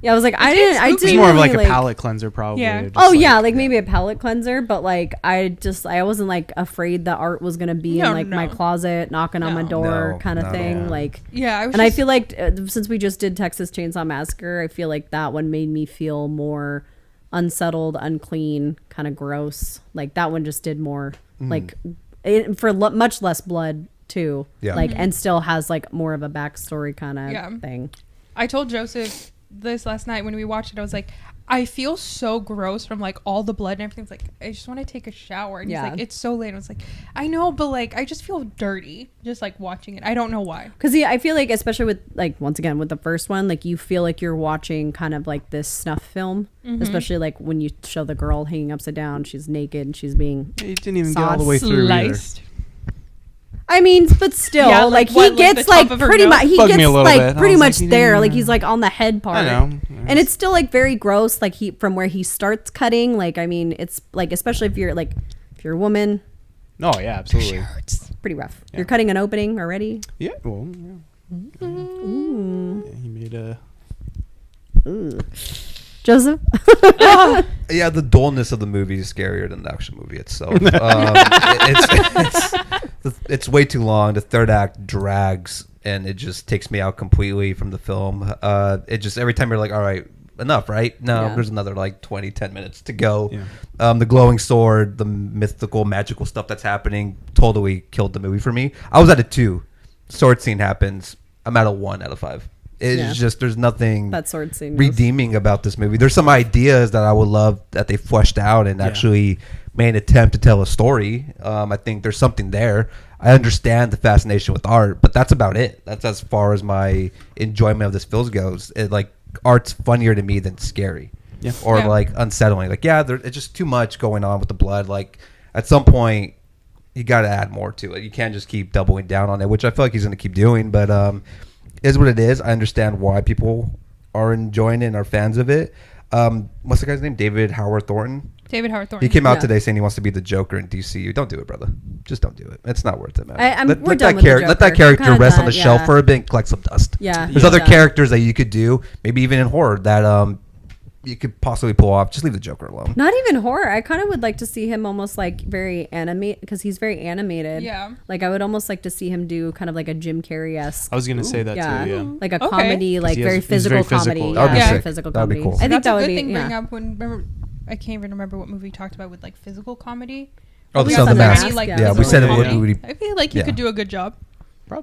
Yeah, I was like, I getting didn't. I spooky. didn't. It's more of like really, a palate cleanser, probably. Yeah. Just Oh yeah, like maybe a palate cleanser, but like I wasn't like afraid that art was gonna be No, in like my no. closet, knocking on my No. door, No, kind of not at thing. all. Like, Yeah, I was and I just- feel like since we just did Texas Chainsaw Massacre, I feel like that one made me feel more unsettled, unclean, kind of gross. Like that one just did more like much less blood too. Yeah. Like and still has like more of a backstory kind of Yeah. thing. I told Joseph this last night when we watched it. I was like, I feel so gross from like all the blood and everything. It's like, I just want to take a shower. And Yeah. he's like, it's so late. I was like, I know, but like, I just feel dirty just like watching it. I don't know why. Because I feel like, especially with like once again with the first one, like you feel like you're watching kind of like this snuff film, especially like when you show the girl hanging upside down, she's naked and she's being. It didn't even get all the way sauce through either. Sliced. I mean, but still, Yeah, like, like what, he gets the like top of her pretty nose? much he Bugged me gets a little like bit. I pretty was much like, he there, didn't- like he's like on the head part. I know. And it's still like very gross, like he from where he starts cutting. Like I mean, it's like especially if you're a woman, Oh yeah, absolutely. it's pretty rough. Yeah. You're cutting an opening already. Yeah. Well, yeah. Yeah, he made a. Joseph. Yeah, the dullness of the movie is scarier than the actual movie itself. It's way too long. The third act drags, and it just takes me out completely from the film. It just every time you're like, all right, enough, right? No, Yeah. there's another like 10 minutes to go. Yeah. The glowing sword, the mythical, magical stuff that's happening totally killed the movie for me. I was at a 2. Sword scene happens. I'm at a 1 out of 5. It's Yeah. just there's nothing That sword scene was- redeeming about this movie. There's some ideas that I would love that they fleshed out and Yeah. actually made an attempt to tell a story. I think there's something there. I understand the fascination with art, but that's about it. That's as far as my enjoyment of this film goes. Like art's funnier to me than scary, Yeah. or Yeah. like unsettling. Like it's just too much going on with the blood. Like at some point, you got to add more to it. You can't just keep doubling down on it, which I feel like he's going to keep doing. But is what it is. I understand why people are enjoying it and are fans of it. What's the guy's name? David Howard Thornton. David Howard Thornton. He came out Yeah. today saying he wants to be the Joker in DCU. Don't do it, brother. Just don't do it. It's not worth it, man. we're let done that with the let that Joker. character Kinda rest on done, the shelf yeah. for a bit and collect some dust. Yeah. There's Yeah. other Done. characters that you could do, maybe even in horror, that you could possibly pull off. Just leave the Joker alone. Not even horror. I kind of would like to see him almost like very animate because he's very animated. Yeah. Like I would almost like to see him do kind of like a Jim Carrey esque. I was gonna say that Yeah. too. Yeah. Like a Okay. comedy, like he very has- he's physical very physical. comedy. That would be Yeah, sick. physical That would be comedy. cool. I think That's that a would good be thing. Bring yeah. up when remember. I can't even remember what movie we talked about with like physical comedy. Oh, We the got Son of the the Mask. Mask, Like, yeah. Yeah, we physical said it comedy. would. I feel like he Yeah. could do a good job.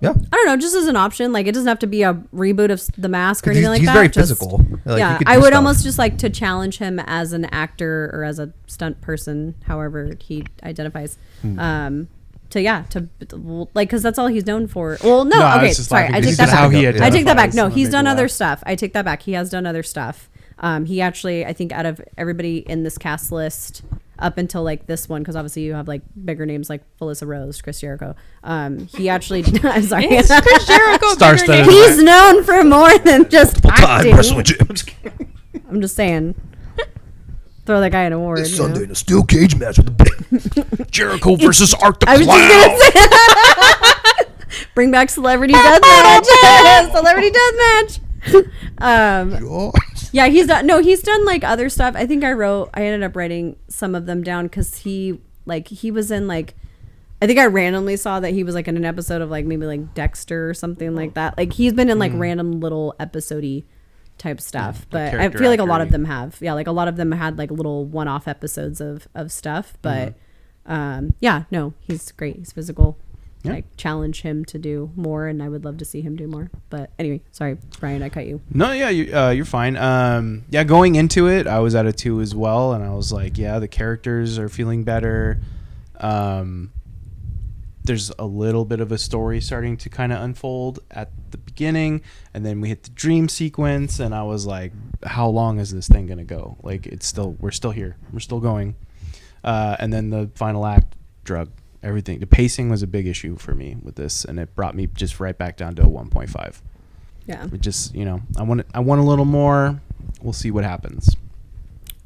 Yeah. I don't know, just as an option. Like it doesn't have to be a reboot of The Mask or He's, anything like he's that. very just- physical. Like, yeah, he could I do would stuff. almost just like to challenge him as an actor or as a stunt person, however he identifies. To like because that's all he's known for. Well, no, No, I okay, was just sorry, laughing I because take it's that just how back. he I take that back. identifies No, and it he's made done me other laugh. stuff. I take that back. He has done other stuff. He actually, I think, out of everybody in this cast list up until like this one, because obviously you have like bigger names like Felissa Rose, Chris Jericho. He actually, I'm sorry, Is Chris Jericho Star-studded. bigger name? he's known for more than just Time wrestling acting. gym. I'm just saying. Throw that guy an award. This you know? Sunday in a steel cage match with the big Jericho versus Art the I was just gonna say, bring back celebrity deathmatch. Celebrity deathmatch. Yeah, he's done like other stuff. I think I ended up writing some of them down because he was in like, I think I randomly saw that he was like in an episode of like maybe like Dexter or something like that. Like he's been in like random little episode-y type stuff, but I character feel like a lot of actor-y. them have. Yeah, like a lot of them had like little one-off episodes of stuff, but yeah, no, he's great. He's physical. Yeah. I challenge him to do more, and I would love to see him do more. But anyway, sorry, Brian, I cut you. No, yeah, you're fine. Yeah, going into it, I was at a 2 as well, and I was like, yeah, the characters are feeling better. There's a little bit of a story starting to kind of unfold at the beginning, and then we hit the dream sequence, and I was like, how long is this thing gonna go? Like, we're still here, we're still going. And then the final act, drug everything. The pacing was a big issue for me with this, and it brought me just right back down to a 1.5. Yeah. It just, I want a little more. We'll see what happens.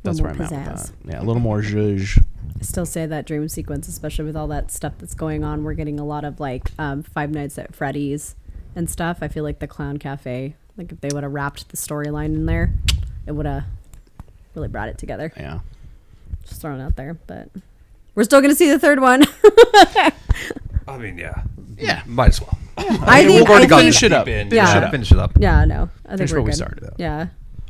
That's where more I'm at with pizzazz. that. Yeah, a little more zhuzh. I still say that dream sequence, especially with all that stuff that's going on. We're getting a lot of like Five Nights at Freddy's and stuff. I feel like the Clown Cafe, like if they would have wrapped the storyline in there, it would have really brought it together. Yeah. Just throwing it out there, but we're still gonna see the third one. I mean, yeah. Yeah. Might as well. I We've think already I gotten think- finish it up. Deep in. Yeah. Finish it up. Yeah, no, I think Finish we're what we good. started. Yeah.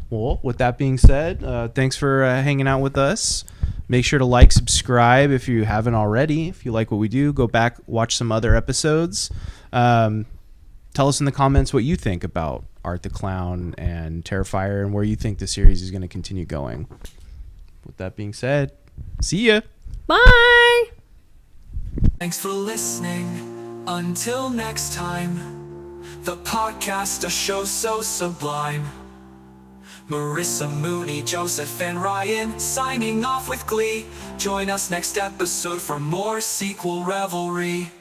Well, with that being said, thanks for hanging out with us. Make sure to like, subscribe if you haven't already. If you like what we do, go back, watch some other episodes. Tell us in the comments what you think about Art the Clown and Terrifier and where you think the series is going to continue going. With that being said, see ya. Bye. Thanks for listening. Until next time, the podcast, a show so sublime. Marissa, Mooney, Joseph, and Ryan signing off with glee. Join us next episode for more sequel revelry.